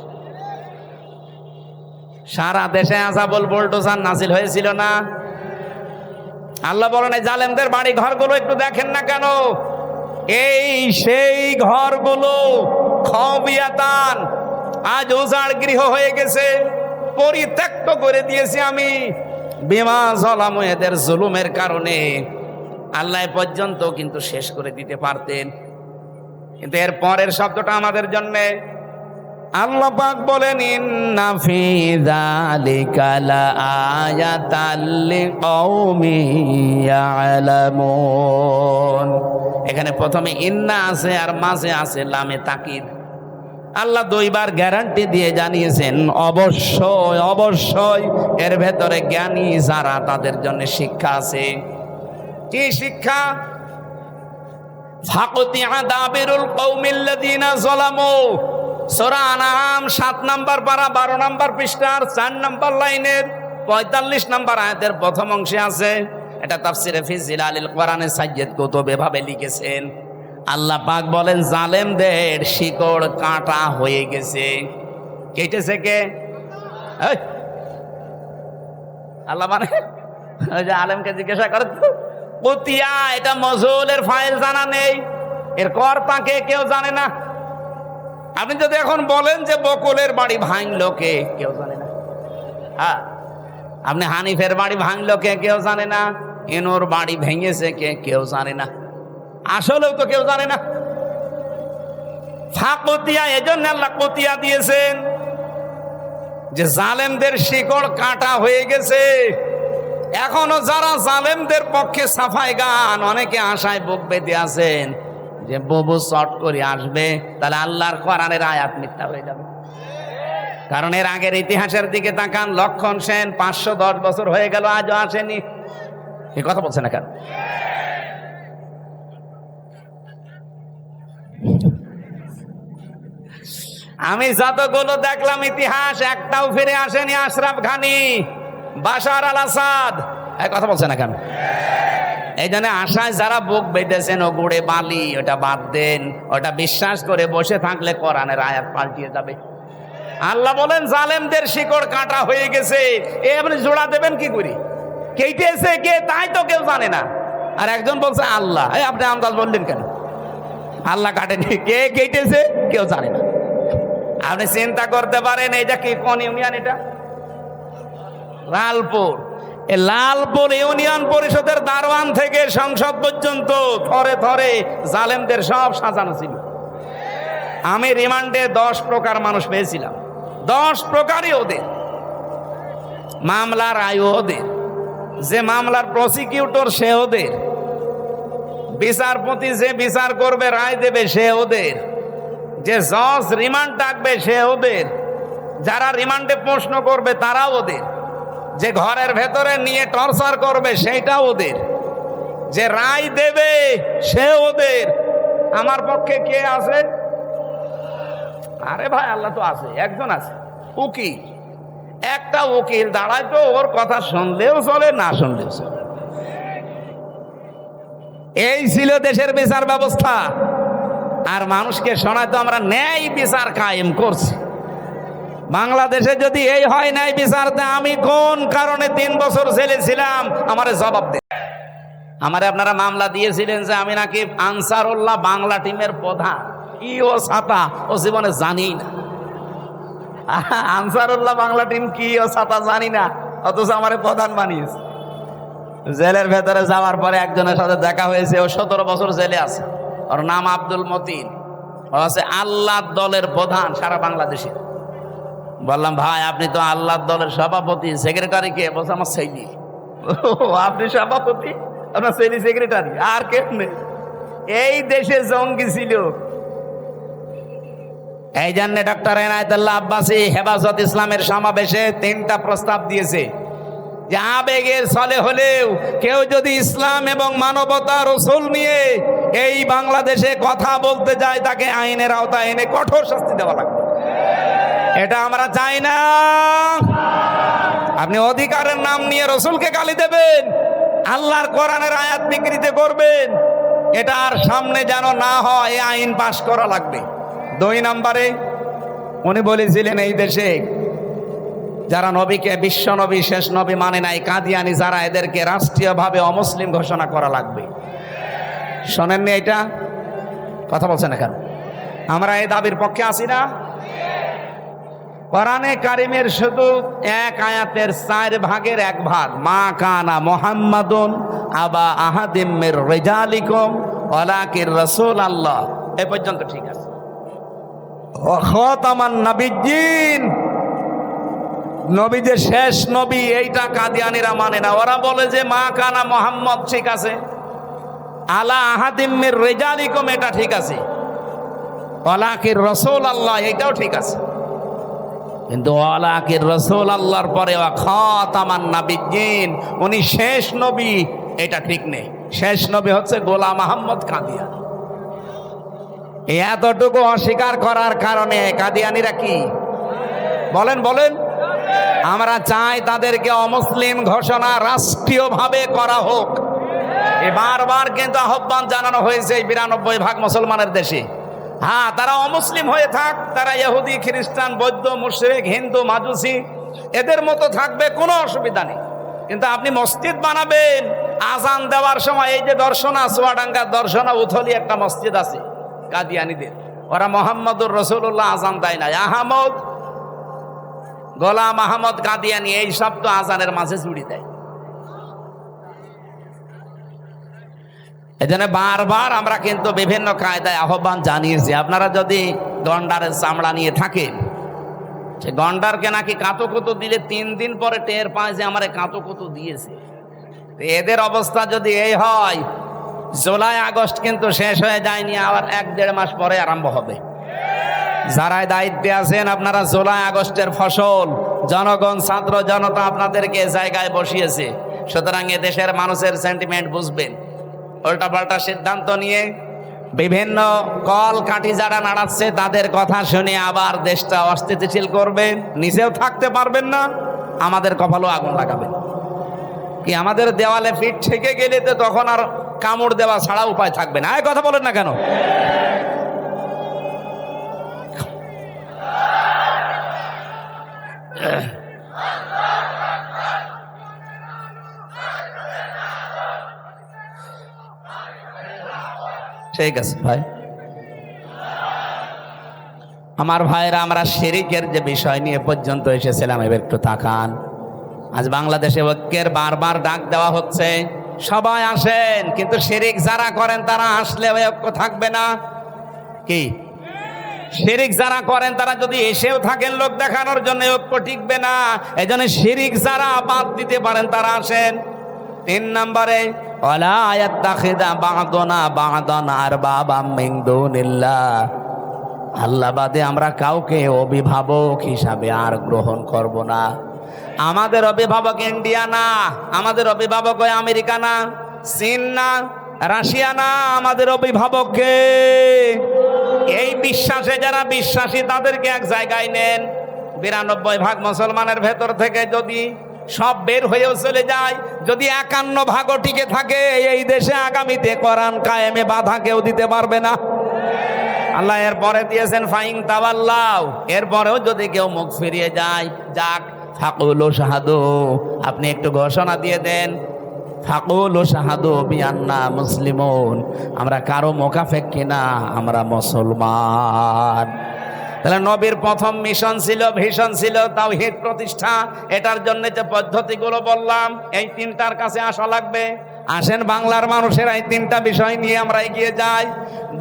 সারা দেশে আযাবুল বুলডোজার নাজিল হয়েছিল না? আল্লাহ বলেন এই জালেমদের বাড়ি ঘরগুলো একটু দেখেন না কেন, এই সেই ঘরগুলো খাওফিয়াতান, আজ উজাড় গৃহ হয়ে গেছে, পরিত্যক্ত করে দিয়েছি আমি বিমা যালামু, এদের জুলুমের কারণে। আল্লাহ পর্যন্ত কিন্তু শেষ করে দিতে পারতেন, কিন্তু এর পরের শব্দটা আমাদের জন্য। আল্লাহ পাক বলেন ইন্না ফি যালিকা লাআয়াতাল লিকাউমিন ইয়ালামুন। এখানে প্রথমে ইন্না আছে আর মাঝে আছে লামে তাকিদ। আল্লাহ 2 বার গ্যারান্টি দিয়ে জানিয়েছেন অবশ্যই অবশ্যই এর ভেতরে জ্ঞানী যারা তাদের জন্য শিক্ষা আছে। কি শিক্ষা? ফাকতিয়া দাবিরুল কওমিল্লাযিনা যালামু, সূরা আনআম 7 নম্বর পারা 12 নম্বর পৃষ্ঠার 4 নম্বর লাইনের 45 নম্বর আয়াতের প্রথম অংশে আছে। এটা তাফসিরে ফি জিলালিল কোরআনে সাইয়্যিদ কুতুব এভাবে লিখেছেন। আল্লাহ পাক বলেন জালেমদের শিকড় কাটা হয়ে গেছে। কেটেছে কে? আল্লাহ মানে ওই যে আলেমকে জিজ্ঞাসা করে তো কুতিয়া, এটা মজুলের ফাইল জানা নেই, এর কর্তা কে কেউ জানে না। আপনি যদি এখন বলেন যে বকুলের বাড়ি ভাঙলো কে, কেউ জানে না। হ্যাঁ, আপনি হানিফের বাড়ি ভাঙলো কে, কেউ জানে না। ইনুর বাড়ি ভেঙেছে কে, কেউ জানে না। আসলেও তো কেউ জানে না। ফাকতিয়া, এজন্য আল্লাহ কতিয়া দিয়েছেন যে জালেমদের শিকড় কাটা হয়ে গেছে। এখনো যারা জালেমদের পক্ষে সাফাই গান, অনেকে আশায় বুক বেঁধে আছেন যে ববু চট করে আসবে, তাহলে আল্লাহর কোরআনের আয়াত মিথ্যা হয়ে যাবে। কারণ এর আগের ইতিহাসের দিকে তাকান, লক্ষণ সেন 510 বছর হয়ে গেল, আজও আসেনি। এই কথা বলছে না কেন? আমি যতগুলো দেখলাম ইতিহাস, একটাও ফিরে আসেনি আশরাফ ঘানি, বাশার আল আসাদ। এই কথা বলছে না কেন? এই জন্য আশায় যারা বুক বেঁধেছেন ও গুড়ে বালি, ওটা বাদ দেন। ওটা বিশ্বাস করে বসে থাকলে কোরআনের আয়াত পাল্টিয়ে যাবে। আল্লাহ বলেন জালেমদের শিকড় কাটা হয়ে গেছে, এ আপনি জোড়া দেবেন কি করে? কেটেছে কে তাই তো কেউ জানে না। আর একজন বলছে আল্লাহ। এই আপনি আন্দাজ বললেন কেন? আল্লাহ কাটেনি, কে কেটেছে কেউ জানে না। আপনি চিন্তা করতে পারেন এটা কি কোন ইউনিয়ন? এটা লালপুর। এই লালপুর ইউনিয়ন পরিষদের দারোয়ান থেকে সংসদ পর্যন্ত থরে থরে জালেমদের সব সাজানো ছিল। আমি রিমান্ডে 10 প্রকার মানুষ পেয়েছিলাম। 10 প্রকারই ওদের মামলার আয়ু, ওদের যে মামলার প্রসিকিউটর সে ওদের, বিচারপতি যে বিচার করবে রায় দেবে সে ওদের, যে জজ রিমান্ড ডাকবে সে ওদের, যারা রিমান্ডে প্রশ্ন করবে তারা ওদের, যে ঘরের ভেতরে নিয়ে টর্চার করবে সেইটা ওদের, যে রায় দেবে সে ওদের। আমার পক্ষে কে আছে? আরে ভাই আল্লাহ তো আছে, একজন আছে উকিল। একটা উকিল দাঁড়ায় তো ওর কথা শুনলেও চলে, না শুনলেও চলে। এই ছিল দেশের বিচার ব্যবস্থা। আর মানুষকে শোনায় তো আমরা ন্যায় বিচার কায়েম করছি। বাংলাদেশে যদি এই হয় ন্যায় বিচারতে, আমি কোন কারণে 3 বছর জেলে ছিলাম আমারে জবাব দেন। আমারে আপনারা মামলা দিয়েছিলেন যে আমি নাকি আনসারুল্লাহ বাংলা টিমের প্রধান। কি ও ছাতা ও জীবনে জানি না। আনসারুল্লাহ বাংলা টিম কি ও ছাতা জানি না, অথচ আমারে প্রধান বানিয়েছে। জেলের ভেতরে যাওয়ার পরে একজনের সাথে দেখা হয়েছে, ও 17 বছর জেলে আছে। ওর নাম আব্দুল মতিন, ও আছে আল্লাহ দলের প্রধান সারা বাংলাদেশে। বললাম ভাই আপনি তো আল্লাহ দলের সভাপতি, সেক্রেটারি কে? বলছে আমার ছেলে। আপনি সভাপতি, আপনার ছেলে সেক্রেটারি, আর কেমনে? এই দেশে জঙ্গি ছিল। এই জন্য ডক্টর এনায়েতুল্লাহ আব্বাসী হেফাজত ইসলামের সমাবেশে 3টা প্রস্তাব দিয়েছে যে আবেগের ছলে হলেও কেউ যদি ইসলাম এবং মানবতা রসুল নিয়ে এই বাংলাদেশে কথা বলতে যায় তাকে আইনের আওতায় এনে কঠোর শাস্তি দেওয়া লাগবে। এটা আমরা চাই না। আপনি অধিকারের নাম নিয়ে রসুলকে গালি দেবেন, আল্লাহর কোরআনের আয়াত বিকৃতি করবেন, এটা আর সামনে যেন না হয়, এই আইন পাশ করা লাগবে। 2 নম্বরে উনি বলেছিলেন এই দেশে যারা নবীকে বিশ্ব নবী শেষ নবী মানে নাই, কাদিয়ানি যারা, এদেরকে রাষ্ট্রীয়ভাবে অমুসলিম ঘোষণা করা লাগবে। শোনেননি এটা? কথা বলছেন না কেন? আমরা এই দাবির পক্ষে আছি না? কোরআনে কারিমের শুধু 1 আয়াতের 4 ভাগের 1 ভাগ, মা কানা মুহাম্মাদুন আবা আহাদিম মির রিজালিকুম ওয়ালাকির রাসূলুল্লাহ, এই পর্যন্ত ঠিক আছে। ওয়া খাতামান নাবিয়্যিন, নবী যে শেষ নবী, এইটা কাদিয়ানিরা মানে না। ওরা বলে যে মা কানা মুহাম্মদ ঠিক আছে, আলা আহাদিম মির রিজালিকুম এটা ঠিক আছে, ওয়ালাকির রাসূলুল্লাহ এটাও ঠিক আছে। কিন্তু ওয়ালাকির রাসূলুল্লাহর পরে ওয়া খাতামান নাবিয়্যিন, উনি শেষ নবী, এটা ঠিক নেই। শেষ নবী হচ্ছে গোলাম আহমদ কাদিয়ানী। এতটুকু অস্বীকার করার কারণে কাদিয়ানিরা কি বলেন? বলেন আমরা চাই তাদেরকে অমুসলিম ঘোষণা রাষ্ট্রীয়ভাবে করা হোক। বারবার কিন্তু আহ্বান জানানো হয়েছে 92% মুসলমানের দেশে। হ্যাঁ, তারা অমুসলিম হয়ে থাক, তারা ইহুদি, খ্রিস্টান, বৌদ্ধ, মুশরিক, হিন্দু, মাজুসি এদের মতো থাকবে, কোনো অসুবিধা নেই। কিন্তু আপনি মসজিদ বানাবেন, আজান দেওয়ার সময় এই যে দর্শনা, চুয়াডাঙ্গার দর্শনা উথলি একটা মসজিদ আছে কাদিয়ানীদের, ওরা মোহাম্মদুর রাসূলুল্লাহ আজান দেয় না, আহমদ গোলাম আহমদ কাদিয়ানী এই শব্দ আজানের মাঝে জুড়ি দেয়। এজন্য বারবার আমরা কিন্তু বিভিন্ন কায়দায় আহ্বান জানিয়েছি, আপনারা যদি গন্ডারের চামড়া নিয়ে থাকেন, সে গন্ডারকে নাকি কাঁতুকুতু দিলে 3 দিন পরে টের পায় যে আমারে কাঁতুকুতু দিয়েছে। এদের অবস্থা যদি এই হয়, জুলাই আগস্ট কিন্তু শেষ হয়ে যায়নি, আবার 1-1.5 মাস পরে আরম্ভ হবে। যারাই দায়িত্বে আছেন আপনারা জুলাই আগস্টের ফসল, জনগণ, ছাত্র জনতা আপনাদেরকে জায়গায় বসিয়েছে। সুতরাং এ দেশের মানুষের সেন্টিমেন্ট বুঝবেন। উল্টাপাল্টা সিদ্ধান্ত নিয়ে বিভিন্ন কল কাঠি যারা নাড়াচ্ছে তাদের কথা শুনে আবার দেশটা অস্থিতিশীল করবেন, নিজেও থাকতে পারবেন না, আমাদের কপালও আগুন লাগাবেন। কি আমাদের দেওয়ালে পিঠ থেকে গেলে তো তখন আর কামড় দেওয়া ছাড়া উপায় থাকবে না। কথা বলেন না কেন? ঠিক আছে ভাই। আমার ভাইরা, আমরা শিরিকের যে বিষয় নিয়ে পর্যন্ত এসেছিলাম এবার একটু তাকান। আজ বাংলাদেশে ঐক্যের বারবার ডাক দেওয়া হচ্ছে, সবাই আসেন, কিন্তু শিরিক যারা করেন তারা আসলে ওই ঐক্য থাকবে না। কি শিরিক যারা করেন তারা যদি এসেও থাকেন লোক দেখানোর জন্য, ঐক্য টিকবে না। এই জন্য শিরিক যারা বাদ দিতে পারেন তারা আসেন। 3 নম্বরে ওয়ালা ইয়াত্তাখিযা বা'দুনা বা'দান আরবাবাম মিন দুনিল্লাহ, আল্লাহ বাদে আমরা কাউকে অভিভাবক হিসাবে আর গ্রহণ করব না। আমাদের অভিভাবক ইন্ডিয়া না, আমাদের অভিভাবক ওই আমেরিকা না, চীন না, রাশিয়া না, আমাদের অভিভাবককে এই বিশ্বাসে যারা বিশ্বাসী তাদেরকে এক জায়গায় নেন। 92% মুসলমানের ভেতর থেকে যদি সব বের হয়েও চলে যায়, যদি 51% টিকে থাকে, এই দেশে আগামীতে কোরআন কায়েমে বাধা কেউ দিতে পারবে না। আল্লাহ এরপরে দিয়েছেন ফাইন তাওয়াল্লাও, এরপরেও যদি কেউ মুখ ফিরিয়ে যায়, যাক ফাকুলু শাহাদু, আপনি একটু ঘোষণা দিয়ে দেন, ফাকুলু শাহাদু বিআন্না মুসলিমুন, আমরা কারো মোকাফেক্ষী না, আমরা মুসলমান। তাহলে নবীর প্রথম মিশন ছিল, ভিশন ছিল তাওহীদ প্রতিষ্ঠা। এটার জন্য যে পদ্ধতিগুলো বললাম, এই 3টার কাছে আসা লাগবে। আসেন বাংলার মানুষের এই 3টা বিষয় নিয়ে আমরা এগিয়ে যাই।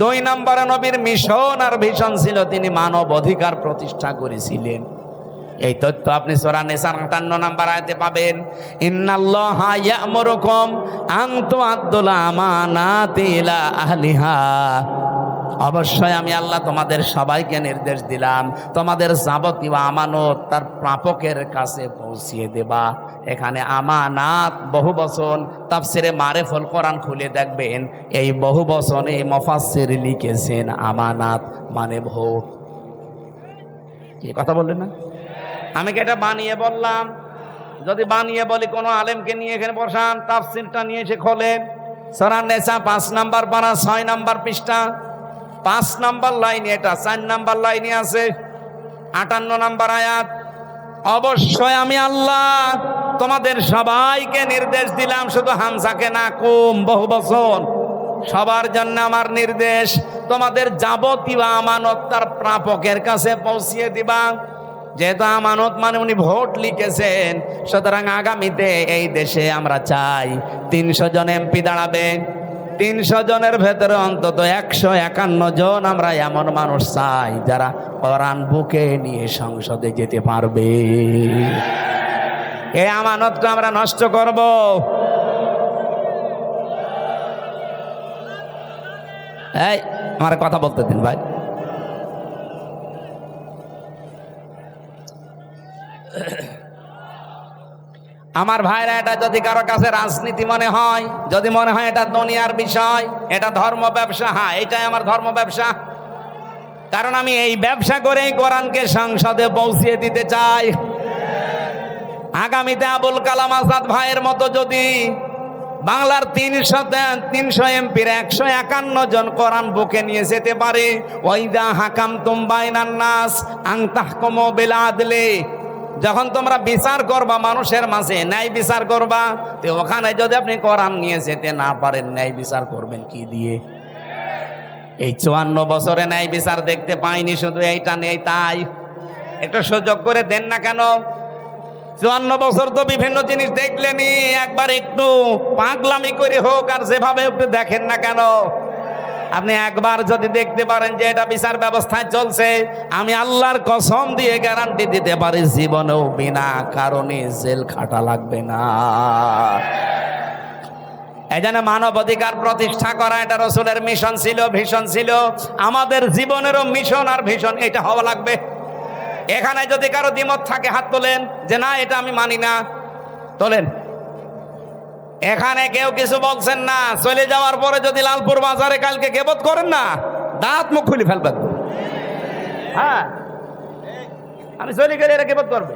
2 নম্বরে নবীর মিশন আর ভিশন ছিল তিনি মানব অধিকার প্রতিষ্ঠা করেছিলেন। এই তথ্য আপনি সূরা নিসার 58 নম্বর আয়াতে পাবেন। ইন্নাল্লাহা ইয়া'মুরুকুম আন তু'আদ্দুল আমানাতি ইলা আহলিহা, অবশ্যই আমি আল্লাহ তোমাদের সবাইকে নির্দেশ দিলাম তোমাদের যাবতীয় আমানত তার প্রাপকের কাছে পৌঁছিয়ে দেবা। এখানে আমানাত বহু বচন, তাফসিরে মারিফুল কোরআন খুলে দেখবেন এই বহু বচনে মুফাসসির লিখেছেন আমানাত মানে ভোট। কি কথা বললেন না? আমি কি এটা বানিয়ে বললাম? যদি বানিয়ে বলি কোনো আলেমকে নিয়ে এখানে বসান, তাফসিরটা নিয়ে এসে খোলেন, সূরা নিসা 5 নম্বর পারা 6 নম্বর পৃষ্ঠা, 5 নম্বর লাইনে, এটা 4 নম্বর লাইনে আছে, 58 নম্বর আয়াত। অবশ্যই আমি আল্লাহ তোমাদের সবাইকে নির্দেশ দিলাম, শুধু হামজাকে না, কুম বহু বচন, সবার জন্য আমার নির্দেশ, তোমাদের যাবতীয় আমানত তার প্রাপকের কাছে পৌঁছিয়ে দিবা। যেহেতু আমানত মানে উনি ভোট লিখেছেন, সুতরাং আগামীতে এই দেশে আমরা চাই 300 জন এমপি দাঁড়াবে। 300 জনের ভেতরে অন্তত 151 জন আমরা এমন মানুষ চাই যারা কোরআন বুকে নিয়ে সংসদে যেতে পারবে। এই আমানতটা আমরা নষ্ট করব? এই আমার কথা বলতে দিন ভাই। আমার ভাইরা, এটা যদি কারো কাছে রাজনীতি মনে হয়, যদি মনে হয় এটা দুনিয়ার বিষয়, এটা ধর্ম ব্যবসা, হ্যাঁ এটাই আমার ধর্ম ব্যবসা, কারণ আমি এই ব্যবসা করেই কোরআনকে সংসদে পৌঁছিয়ে দিতে চাই। আগামীতে আবুল কালাম আজাদ ভাইয়ের মতো যদি বাংলার 300 এমপির 151 জন কোরআন বুকে নিয়ে যেতে পারে, ওয়াইদা হাকামতুম বাইনান নাস আন তাহকুমু বিল আদলি, যখন তোমরা বিচার করবা মানুষের মাঝে, ন্যায় বিচার করবা, তো ওখানে যদি আপনি কোরআন নিয়ে যেতে না পারেন, ন্যায় বিচার করবেন কি দিয়ে? এই 54 বছরে ন্যায় বিচার দেখতে পাইনি, শুধু এইটা নেই, তাই একটু সুযোগ করে দেন না কেন? 54 বছর তো বিভিন্ন জিনিস দেখলেনি, একবার একটু পাগলামি করে হোক আর যেভাবে একটু দেখেন না কেন? আপনি একবার যদি দেখতে পারেন যে এটা বিচার ব্যবস্থায় চলছে, আমি আল্লাহর কসম দিয়ে গ্যারান্টি দিতে পারি জীবনেও বিনা কারণে জেল খাটা লাগবে না। এই জন্য মানব অধিকার প্রতিষ্ঠা করা এটা রাসূলের মিশন ছিল, ভিশন ছিল, আমাদের জীবনেরও মিশন আর ভিশন এটা হওয়া লাগবে। এখানে যদি কারো দ্বিমত থাকে হাত তোলেন যে না এটা আমি মানি না, তোলেন। এখানে কেউ কিছু বলছেন না, চলে যাওয়ার পরে যদি লালপুর বাজারে কালকে গেবত করেন না, দাঁত মুখ খুলে ফেলবেন। হ্যাঁ, আমি চলে গেলে এরা গেবত করবে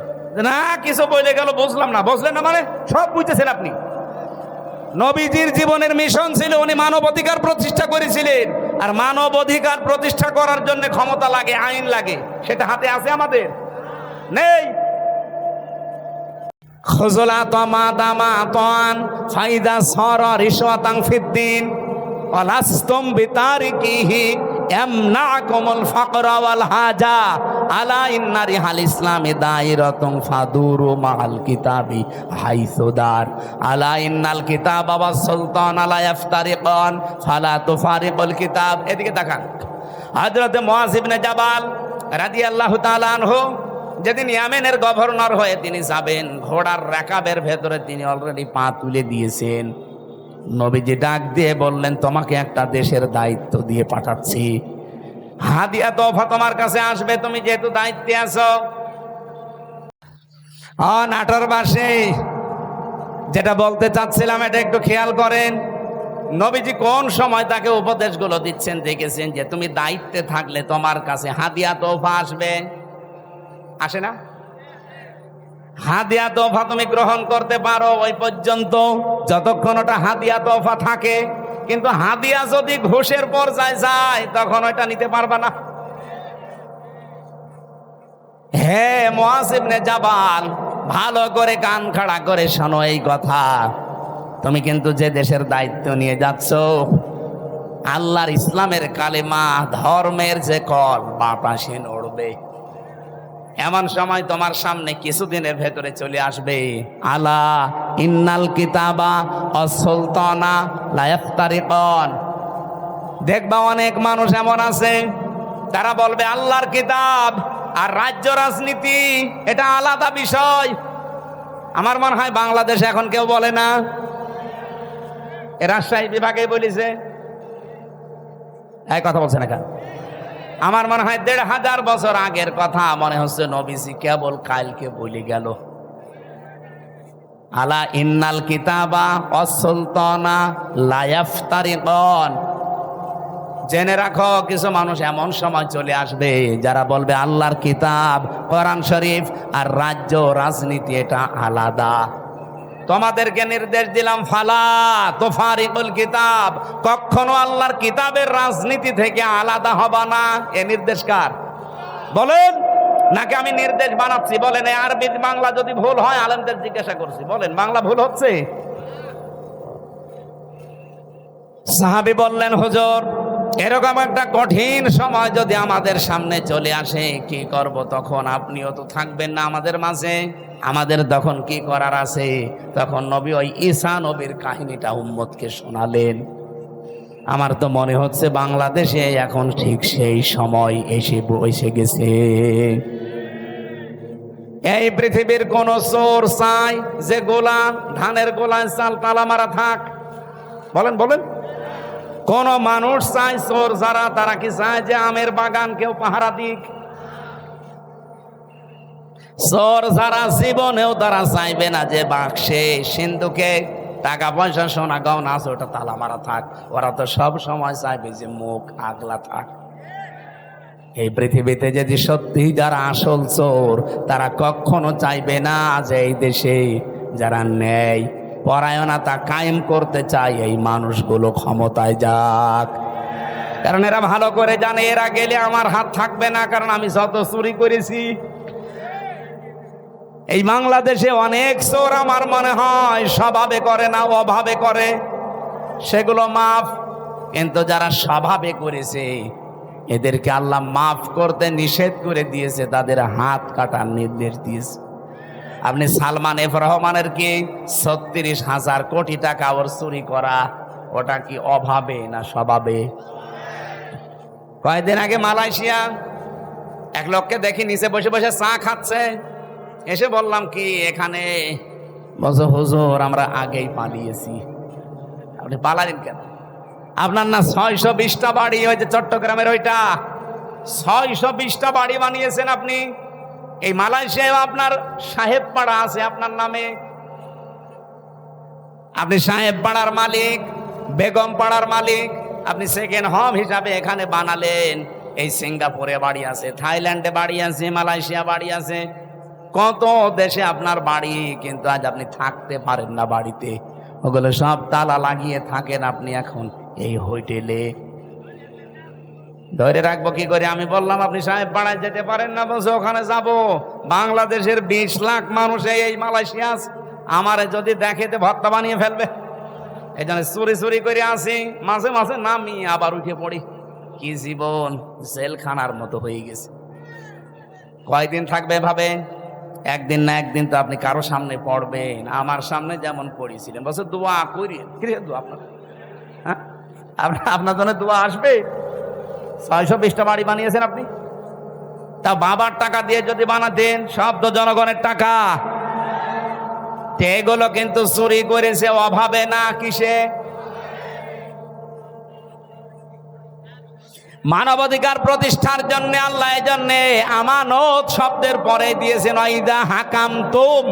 না, কিছু বলে গেল বুঝলাম না, বুঝলেন না মানে সব বুঝতেছেন আপনি। নবীজির জীবনের মিশন ছিল উনি মানব অধিকার প্রতিষ্ঠা করেছিলেন, আর মানব অধিকার প্রতিষ্ঠা করার জন্য ক্ষমতা লাগে, আইন লাগে, সেটা হাতে আছে আমাদের নেই। খুজলাত মাদামাতান ফাইদা সারা রিশওয়াতান ফিদ্দিন ওয়ালাস্তুম বিতারিকিহি ইয়ামনাকুমুল ফাকরা ওয়াল হাজা আলা ইন্না রিহাল ইসলামি দাইরাতুন ফাদুরু মাআল কিতাবি হাইসুদার আলা ইন্নাল কিতাবা ওয়াস সুলতান লা ইফতারিকান ফালা তুফারিকুল কিতাব। এদিকে তাকান, হযরত মুআয ইবনে জাবাল রাদিয়াল্লাহু তাআলা আনহু যেদিন ইয়ামেনের গভর্নর হয়ে তিনি যাবেন, ঘোড়ার রাকাবের ভেতরে তিনি অলরেডি পা তুলে দিয়েছেন। নবীজি ডাক দিয়ে বললেন, তোমাকে একটা দেশের দায়িত্ব দিয়ে পাঠাচ্ছি, হাদিয়া তোফা তোমার কাছে আসবে, তুমি যেহেতু দায়িত্বে আছো। নাটোর বাসে যেটা বলতে চাচ্ছিলাম এটা একটু খেয়াল করেন। নবীজি কোন সময় তাকে উপদেশগুলো দিচ্ছেন দেখেছেন, যে তুমি দায়িত্বে থাকলে তোমার কাছে হাদিয়া তোফা আসবে, আসে না? হাদিয়া তোফা তুমি গ্রহণ করতে পারো ওই পর্যন্ত যতক্ষণ ওটা হাদিয়া তোফা থাকে, কিন্তু হাদিয়া যদি ঘুষের পর্যায়ে যায় তখন ওটা নিতে পারবা না। হে মুআয ইবনে জাবাল, ভালো করে কান খাড়া করে শোনো এই কথা। তুমি কিন্তু যে দেশের দায়িত্ব নিয়ে যাচ্ছ, আল্লাহর ইসলামের কালেমা ধর্মের যে কল বাতাসে নড়বে। এমন সময় তোমার সামনে কিছুদিনের ভেতরে চলে আসবে, আলা ইন্নাল কিতাবা ওয়াস সুলতানা লা ইফতারিকান। দেখবা অনেক মানুষ এমন আছে, তারা বলবে আল্লাহর কিতাব আর রাজ্য রাজনীতি এটা আলাদা বিষয়। আমার মনে হয় বাংলাদেশে এখন কেউ বলে না, এ রাজশাহী বিভাগে বলেছে, এই কথা বলছে না কেন? আমার মনে হয় ১৫০০ বছর আগের কথা মনে হচ্ছে নবীজি কেবল কালকে বলে গেল। আলা ইন্নাল কিতাবা ওয়াস সুলতানা লা ইফতারিকান। জেনে রাখো, কিছু মানুষ এমন সময় চলে আসবে যারা বলবে আল্লাহর কিতাব কোরআন শরীফ আর রাজ্য রাজনীতি এটা আলাদা। তোমাদেরকে নির্দেশ দিলাম, ফালা তুফারিকুল কিতাব, কখনো আল্লাহর কিতাবের রাজনীতি থেকে আলাদা হবা না। এ নির্দেশ কার বলেন? নাকি আমি নির্দেশ বানাচ্ছি? বলেন। এই আরবি বাংলা যদি ভুল হয় আলেমদের জিজ্ঞাসা করছি, বলেন বাংলা ভুল হচ্ছে? সাহাবী বললেন, হুজুর এরকম একটা কঠিন সময় যদি আমাদের সামনে চলে আসে কি করব? তখন আপনিও তো থাকবেন না আমাদের মাঝে, আমাদের তখন কি করার আছে? তখন নবী ওই ঈসা নবীর কাহিনীটা উম্মতকে শোনালেন। আমার তো মনে হচ্ছে বাংলাদেশে এখন ঠিক সেই সময় এসে গেছে। এই পৃথিবীর কোন চোর চাই যে গোলা ধানের গোলায় চাল তালা মারা থাক? বলেন বলেন। কোন মানুষ চায় চোর যারা, তারা কি চায় যে আমের বাগান কেউ পাহারা দিক? চোর যারা জীবনেও তারা চাইবে না যে বাক্সে সিন্ধুকে টাকা পয়সা সোনা গহনা আছে ওটা তালা মারা থাক। ওরা তো সব সময় চাইবে যে মুখ আগলা থাক। এই পৃথিবীতে যদি সত্যি যারা আসল চোর, তারা কখনো চাইবে না যে এই দেশে যারা ন্যায় পরায়ণতা কায়েম করতে চায় এই মানুষগুলো ক্ষমতায় যাক। কারণ এরা ভালো করে জানে এরা গেলে আমার হাত থাকবে না, কারণ আমি যত চুরি করেছি। এই বাংলাদেশে অনেক চোর আমার মনে হয় স্বভাবে করে না, অভাবে করে, সেগুলো মাফ। কিন্তু যারা স্বভাবে করেছে এদেরকে আল্লাহ মাফ করতে নিষেধ করে দিয়েছে, তাদের হাত কাটার নির্দেশ দিয়েছে। আপনি সালমান এফ রহমানের কি ৩৬,০০০ কোটি টাকা ওর চুরি করা, ওটা কি অভাবে না স্বভাবে? কয়েকদিন আগে মালয়েশিয়া এক লোককে দেখি নিচে বসে বসে চা খাচ্ছে, এসে বললাম কি এখানে? বলছে হুজুর আমরা আগেই পালিয়েছি। আপনি পালালেন কেন? আপনার না ৬২০টা বাড়ি, ওই যে চট্টগ্রামের ওইটা ৬২০টা বাড়ি বানিয়েছেন আপনি। এই মালয়েশিয়ায় আপনার সাহেব পাড়া আছে আপনার নামে। আপনি সাহেব পাড়ার মালিক, বেগম পাড়ার মালিক, আপনি সেকেন্ড হোম হিসাবে এখানে বানালেন। এই সিঙ্গাপুরে বাড়ি আছে, থাইল্যান্ডে বাড়ি আছে, মালয়েশিয়া বাড়ি আছে, কত দেশে আপনার বাড়ি, কিন্তু আজ আপনি থাকতে পারেন না বাড়িতে। ওগুলো সব তালা লাগিয়ে থাকেন আপনি এখন এই হোটেলে। ধরে রাখবো কি করে? আমি বললাম আপনি সাহেব পাড়ায় যেতে পারেন না, বলছে ওখানে যাব। বাংলাদেশের 20 লাখ মানুষ এই মালয়েশিয়া আছে, আমারে যদি দেখে তো ভর্তা বানিয়ে ফেলবে। এই জন্য চুরি চুরি করে আসি, মাঝে মাঝে নামি আবার উঠে পড়ি। কি জীবন, জেলখানার মতো হয়ে গেছে। কয়দিন থাকবে ভাবে? একদিন না একদিন তো আপনি কারো সামনে পড়বেন। আমার সামনে যেমন পড়েছিলেন, বলছে দোয়া করি। দোয়া আপনার, হ্যাঁ আপনার জন্য দোয়া আসবে। 620টা বাড়ি বানিয়েছেন আপনি, তা বাবার টাকা দিয়ে যদি বানাতেন, সব তো জনগণের টাকা। এগুলো কিন্তু চুরি করেছে অভাবে না, কিসে? মানবাধিকার প্রতিষ্ঠার জন্য আল্লাহ এই জন্যে আমানত শব্দের পরে দিয়েছেন ওয়াইদা হাকামতুম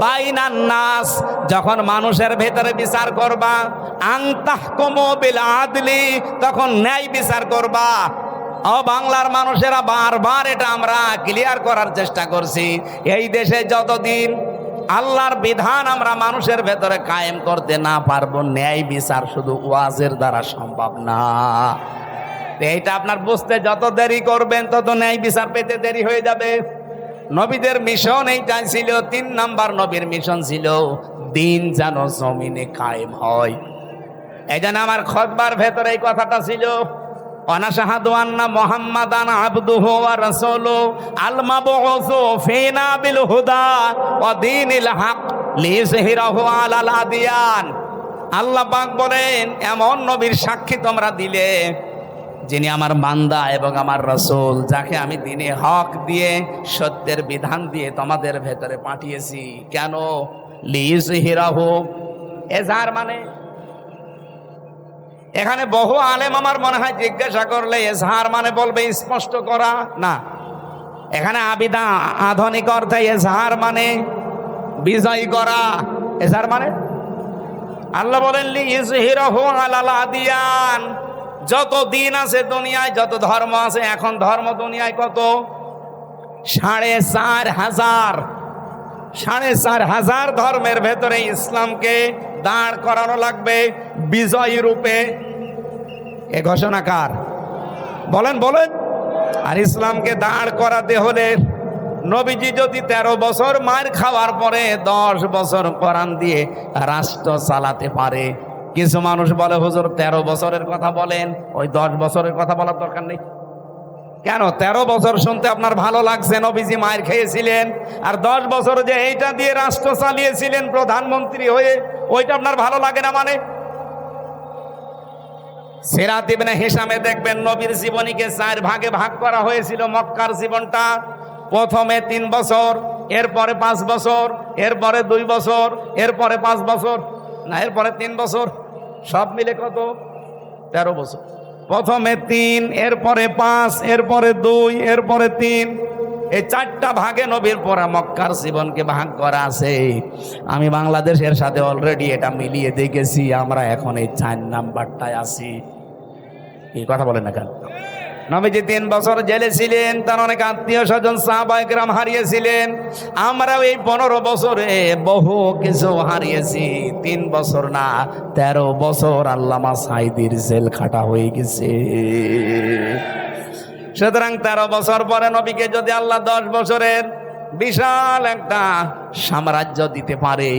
বাইনান নাস, যখন মানুষের ভেতরে বিচার করবা, আনতাহকুমু বিল আদলি, তখন ন্যায় বিচার করবা। ও বাংলার মানুষেরা, বারবার এটা আমরা ক্লিয়ার করার চেষ্টা করছি। এই দেশে যতদিন আল্লাহর বিধান আমরা মানুষের ভেতরে কায়েম করতে না পারবো, ন্যায় বিচার শুধু ওয়াজের দ্বারা সম্ভব না। এইটা আপনার বুঝতে যত দেরি করবেন, তত ন্যায় বিচার পেতে দেরি হয়ে যাবে। নবীদের মিশন এইটাই ছিল। 3 নাম্বার নবীর মিশন ছিল দিন যেন জমিনে কায়েম হয়। এই জন্য আমার খুতবার ভেতরে এই কথাটা ছিল, অনাশাহাদু আন্না মুহাম্মাদান আবদুহু ওয়া রাসূলুহু আল মাবউসু ফিনা বিল হুদা ওয়া দীনিল হক লিইয়ুযহিরাহু আলাল আদিয়ান। আল্লাহ পাক বলেন, এমন নবীর সাক্ষী তোমরা দিলে যিনি আমার বান্দা এবং আমার রাসূল, যাকে আমি দ্বীনে হক দিয়ে, সত্যের বিধান দিয়ে তোমাদের ভেতরে পাঠিয়েছি। কেন? লিইয়ুযহিরাহু, এজাহার মানে, এখানে বহু আলেম আমার মনে হয় জিজ্ঞাসা করলে এজহার মানে বলবে স্পষ্ট করা, না। এখানে আবিদা আধুনিক অর্থে এজহার মানে বিজয় করা। এজহার মানে আল্লাহ বলেন লিইয়ুযহিরাহু আলাল আদিয়ান, যত দিন আছে দুনিয়ায়, যত ধর্ম আছে, এখন ধর্ম দুনিয়ায় কত? 4,500। 4,500 ধর্মের ভেতরে ইসলামকে দাঁড় করানো লাগবে বিজয়ী রূপে। এ ঘোষণা কার? বলেন বলেন। আর ইসলামকে দাঁড় করাতে হলে নবীজি যদি 13 বছর মার খাওয়ার পরে 10 বছর কোরআন দিয়ে রাষ্ট্র চালাতে পারে। কিছু মানুষ বলে হুজুর 13 বছরের কথা বলেন, ওই 10 বছরের কথা বলার দরকার নেই। কেন? 13 বছর শুনতে আপনার ভালো লাগছে, নবীজি মায়ের খেয়েছিলেন। আর 10 বছর যে এইটা দিয়ে রাষ্ট্র চালিয়েছিলেন প্রধানমন্ত্রী হয়ে, ওইটা আপনার ভালো লাগে না মানে? সিরাত ইবনে হিশামে দেখবেন নবীর জীবনীকে 4 ভাগে ভাগ করা হয়েছিল। মক্কার জীবনটা প্রথমে 3 বছর, এরপরে 5 বছর, এরপরে 2 বছর, এরপরে 5 বছর, না এরপরে 3 বছর, সব মিলে কত? 13 বছর। প্রথমে 3, এরপরে 5, এরপরে 2, এরপরে 3, এই 4টা ভাগে নবীর পরা মক্কার জীবনকে ভাগ করা আছে। আমি বাংলাদেশের সাথে অলরেডি এটা মিলিয়ে দেখেছি, আমরা এখন এই 4 নাম্বারটায় আছি। এই কথা বলেন না কেন? নবীজি 3 বছর জেলে ছিলেন, তার অনেক আত্মীয় স্বজন সাহাবায়ে কেরাম হারিয়েছিলেন। আমরাও এই 15 বছরে বহু কিছু হারিয়েছি। 3 বছর না, 13 বছর আল্লামা সাঈদীর জেল খাটা হয়ে গেছে। সুতরাং 13 বছর পরে নবীকে যদি আল্লাহ 10 বছরের বিশাল একটা সাম্রাজ্য দিতে পারে,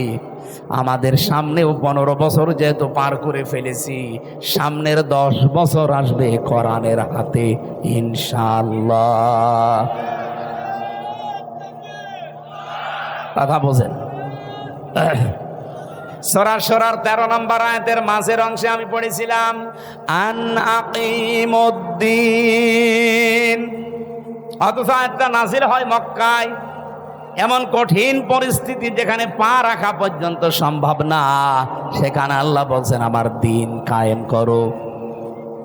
আমাদের সামনেও 15 বছর যেহেতু পার করে ফেলেছি, সামনের 10 বছর আসবে কোরআনের হাতে ইনশাআল্লাহ। কথা বোঝেন? সূরা শুরার 13 নম্বর আয়াতের মাঝের অংশে আমি পড়েছিলাম আন আকিমুদ্দিন। অথচ আয়াতটা নাযিল হয় মক্কায়। এমন কঠিন পরিস্থিতি যেখানে পা রাখা পর্যন্ত সম্ভব না, সেখানে আল্লাহ বলছেন আমার দিন কায়েম করো।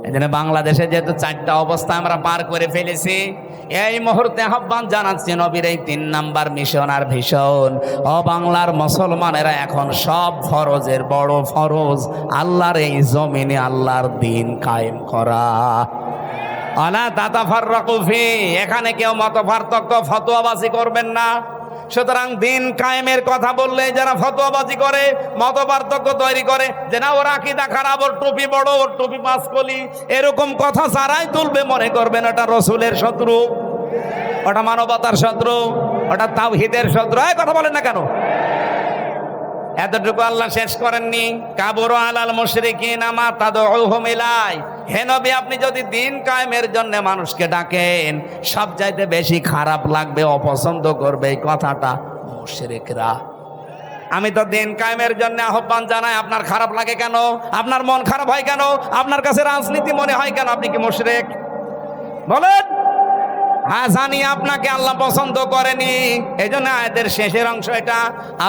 এই জন্য বাংলাদেশে যেহেতু 4টা অবস্থা আমরা পার করে ফেলেছি, এই মুহূর্তে আহ্বান জানাচ্ছি নবীর এই 3 নাম্বার মিশন আর ভীষণ। ও বাংলার মুসলমানেরা, এখন সব ফরজের বড় ফরজ আল্লাহর এই জমিনে আল্লাহর দিন কায়েম করা। আলা তাতাফাররাকু ফি, এখানে কেউ মত পার্থক্য ফতোয়াবাজি করবেন না। সুতরাং দিন কায়েমের কথা বললে যারা ফতোয়াবাজি করে, মত পার্থক্য তৈরি করে, যে না ওর আকীদা খারাপ, ওর টুপি বড়, ওর টুপি 5 কলি, এরকম কথা যারাই তুলবে মনে করবেন ওটা রসুলের শত্রু, ওটা মানবতার শত্রু, ওটা তাওহীদের শত্রু। এই কথা বলেন না কেন? এতটুকু আল্লাহ শেষ করেননি, কাবুরু আলাল মুশরিকিনা মা তাদউহুম ইলাই। হে নবী, আপনি যদি দিন কায়েমের জন্য মানুষকে ডাকেন, সবচাইতে বেশি খারাপ লাগবে, অপছন্দ করবে এই কথাটা মুশরিকরা। আমি তো দিন কায়েমের জন্য আহ্বান জানাই, আপনার খারাপ লাগে কেন? আপনার মন খারাপ হয় কেন? আপনার কাছে রাজনীতি মনে হয় কেন? আপনি কি মুশরিক? বলেন। হ্যাঁ, জানি আপনাকে আল্লাহ পছন্দ করেনি। এই জন্য আয়াতের শেষের অংশ এটা,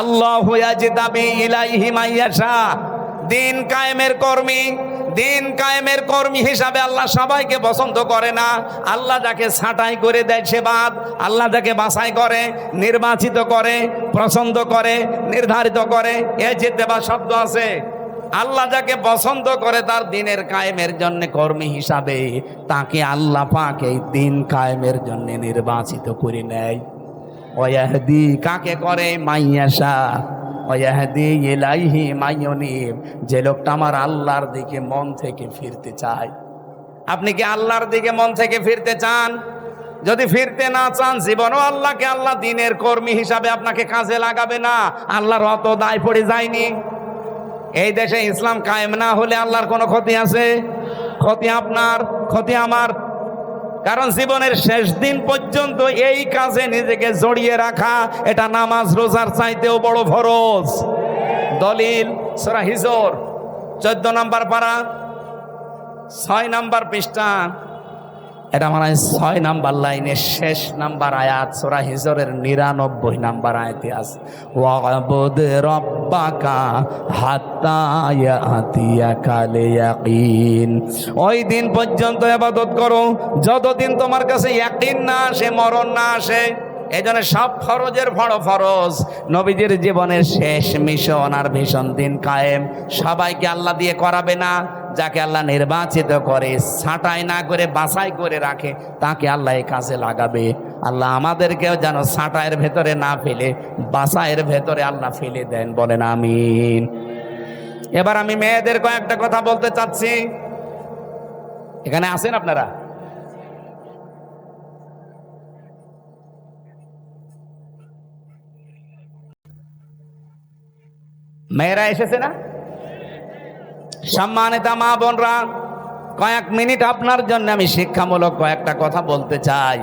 আল্লাহু ইয়াজতাবি ইলাইহি মাইয়াশা। দিন কায়েমের কর্মী, দিন কায়েমের কর্মী হিসাবে আল্লাহ সবাইকে পছন্দ করে না। আল্লাহ যাকে ছাঁটাই করে দেয় সে বাদ, আল্লাহ যাকে বাছাই করে, নির্বাচিত করে, পছন্দ করে, নির্ধারিত করে, এ জিতেবা শব্দ আছে। আল্লাহ যাকে পছন্দ করে তার দিনের কায়েমের জন্য কর্মী হিসাবে, তাকে আল্লাহ পাক এই দিন কায়েমের জন্য নির্বাচিত করে নেয়। ওয়াহদি কাকে করে? মাইয়াশা। ওয়াহদি ইলাইহি মাইয়ুনিব, যে লোকটা আমার আল্লাহর দিকে মন থেকে ফিরতে চায়। আপনি কি আল্লাহর দিকে মন থেকে ফিরতে চান? যদি ফিরতে না চান, জীবনও আল্লাহকে আল্লাহ দিনের কর্মী হিসাবে আপনাকে কাজে লাগাবে না। আল্লাহর অত দায় পড়ে যায়নি। এই দেশে ইসলাম কায়েম না হলে আল্লাহর কোনো ক্ষতি আছে? ক্ষতি আপনার, ক্ষতি আমার। কারণ জীবনের শেষ দিন পর্যন্ত এই কাজে নিজেকে জড়িয়ে রাখা, এটা নামাজ রোজার চাইতেও বড় ফরজ। দলিল সূরা হিজর 14 নম্বর পারা 6 নম্বর পৃষ্ঠা, এটা মানে 6 নাম্বার লাইনের শেষ নাম্বার আয়াত, সূরা হিজরের 99 নাম্বার আয়াতে আছে, ওয়াবুদ রাব্বাকা হাত্তা ইয়াতিয়াকাল ইয়াকিন। ওই দিন পর্যন্ত ইবাদত করো যতদিন তোমার কাছে ইয়াকিন না আসে, মরণ না আসে। এই জন্য সব ফরজের বড় ফরজ। নবীজির জীবনের শেষ মিশন আর ভীষণ দিন কায়েম। সবাইকে আল্লাহ দিয়ে করাবে না, যাকে আল্লাহ নির্বাচিত করে, ছাঁটাই না করে বাছাই করে রাখে, তাকে আল্লাহ এই কাজে লাগাবে। আল্লাহ আমাদেরকেও যেন ছাঁটাইয়ের ভেতরে না ফেলে, বাছাইয়ের ভেতরে আল্লাহ ফেলে দেন। বলেন আমিন। এবার আমি মেয়েদের কয়েকটা কথা বলতে চাচ্ছি। এখানে আছেন আপনারা? মেয়েরা এসেছে না? সম্মানিতা মা বোনরা, কয়েক মিনিট আপনার জন্য আমি শিক্ষামূলক কয়েকটা কথা বলতে চাই।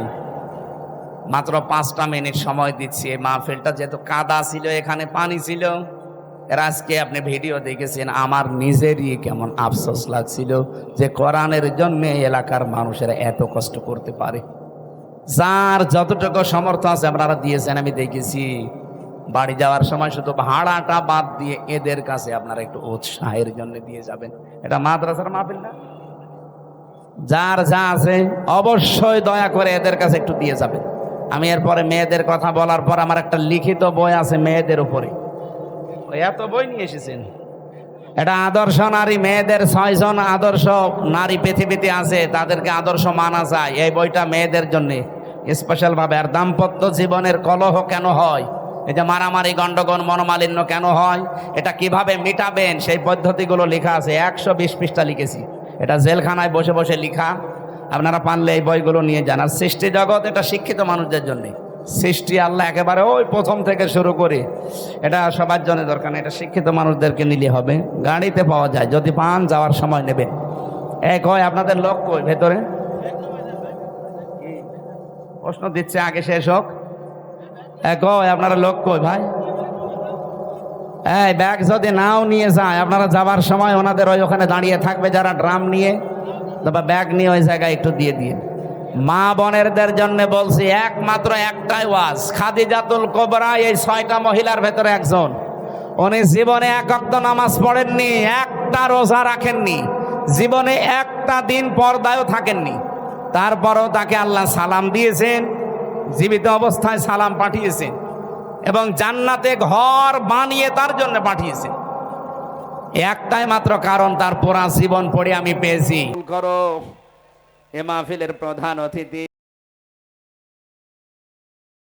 মাত্র 5টা মিনিট সময় দিচ্ছি। এই মাহফিলটা যেহেতু কাদা ছিল, এখানে পানি ছিল, এর আজকে আপনি ভিডিও দেখেছেন, আমার নিজেরই কেমন আফসোস লাগছিল যে কোরআনের জন্য এলাকার মানুষেরা এত কষ্ট করতে পারে। যার যতটুকু সামর্থ্য আছে আপনারা দিয়েছেন, আমি দেখেছি। বাড়ি যাওয়ার সময় শুধু ভাড়াটা বাদ দিয়ে এদের কাছে আপনারা একটু উৎসাহের জন্য দিয়ে যাবেন। এটা মাদ্রাসার মাহফিল না? যার যা আছে অবশ্যই দয়া করে এদের কাছে একটু দিয়ে যাবেন। আমি এরপরে মেয়েদের কথা বলার পর আমার একটা লিখিত বই আছে মেয়েদের উপরে। এত বই নিয়ে এসেছেন। এটা আদর্শ নারী, মেয়েদের 6 জন আদর্শ নারী পৃথিবীতে আছে, তাদেরকে আদর্শ মানা যায়। এই বইটা মেয়েদের জন্য স্পেশাল ভাবে। আর দাম্পত্য জীবনের কলহ কেন হয়, এই যে মারামারি, গন্ডগোল, মনোমালিন্য কেন হয়, এটা কিভাবে মিটাবেন, সেই পদ্ধতিগুলো লেখা আছে। 120 পৃষ্ঠা লিখেছি। এটা জেলখানায় বসে বসে লিখা। আপনারা পারলে এই বইগুলো নিয়ে যান। আর সৃষ্টি জগৎ, এটা শিক্ষিত মানুষদের জন্য। সৃষ্টি আল্লাহ একেবারে ওই প্রথম থেকে শুরু করে, এটা সবার জন্য দরকার না। এটা শিক্ষিত মানুষদেরকে নিলে হবে। গাড়িতে পাওয়া যায়, যদি পান যাওয়ার সময় নেবেন। এক হয় আপনাদের লোক কই ভেতরে? প্রশ্ন দিচ্ছে, আগে শেষ হোক। এক হয় আপনারা লোক কই ভাই? এই ব্যাগ যদি নাও নিয়ে যায়, আপনারা যাবার সময় ওনাদের ওখানে দাঁড়িয়ে থাকবে যারা ড্রাম নিয়ে, তবে ব্যাগ নিয়ে ওই জায়গায় একটু দিয়ে দিয়ে। মা বোনেরদের জন্য বলছি, একমাত্র একটাই ওয়াজ। খাদিজাতুল কুবরা এই 6টা মহিলার ভেতরে একজন। উনি জীবনে 1 ওয়াক্ত নামাজ পড়েননি, একটা রোজা রাখেননি। জীবনে একটা দিন পর্দায়ও থাকেননি, তারপরও তাকে আল্লাহ সালাম দিয়েছেন, জীবিত অবস্থায় সালাম পাঠিয়েছেন এবং জান্নাতে ঘর বানিয়ে তার জন্য পাঠিয়েছেন। একটাই মাত্র কারণ, তার পুরা জীবন পড়ে আমি পেয়েছি। করো এ মাহফিলের প্রধান অতিথি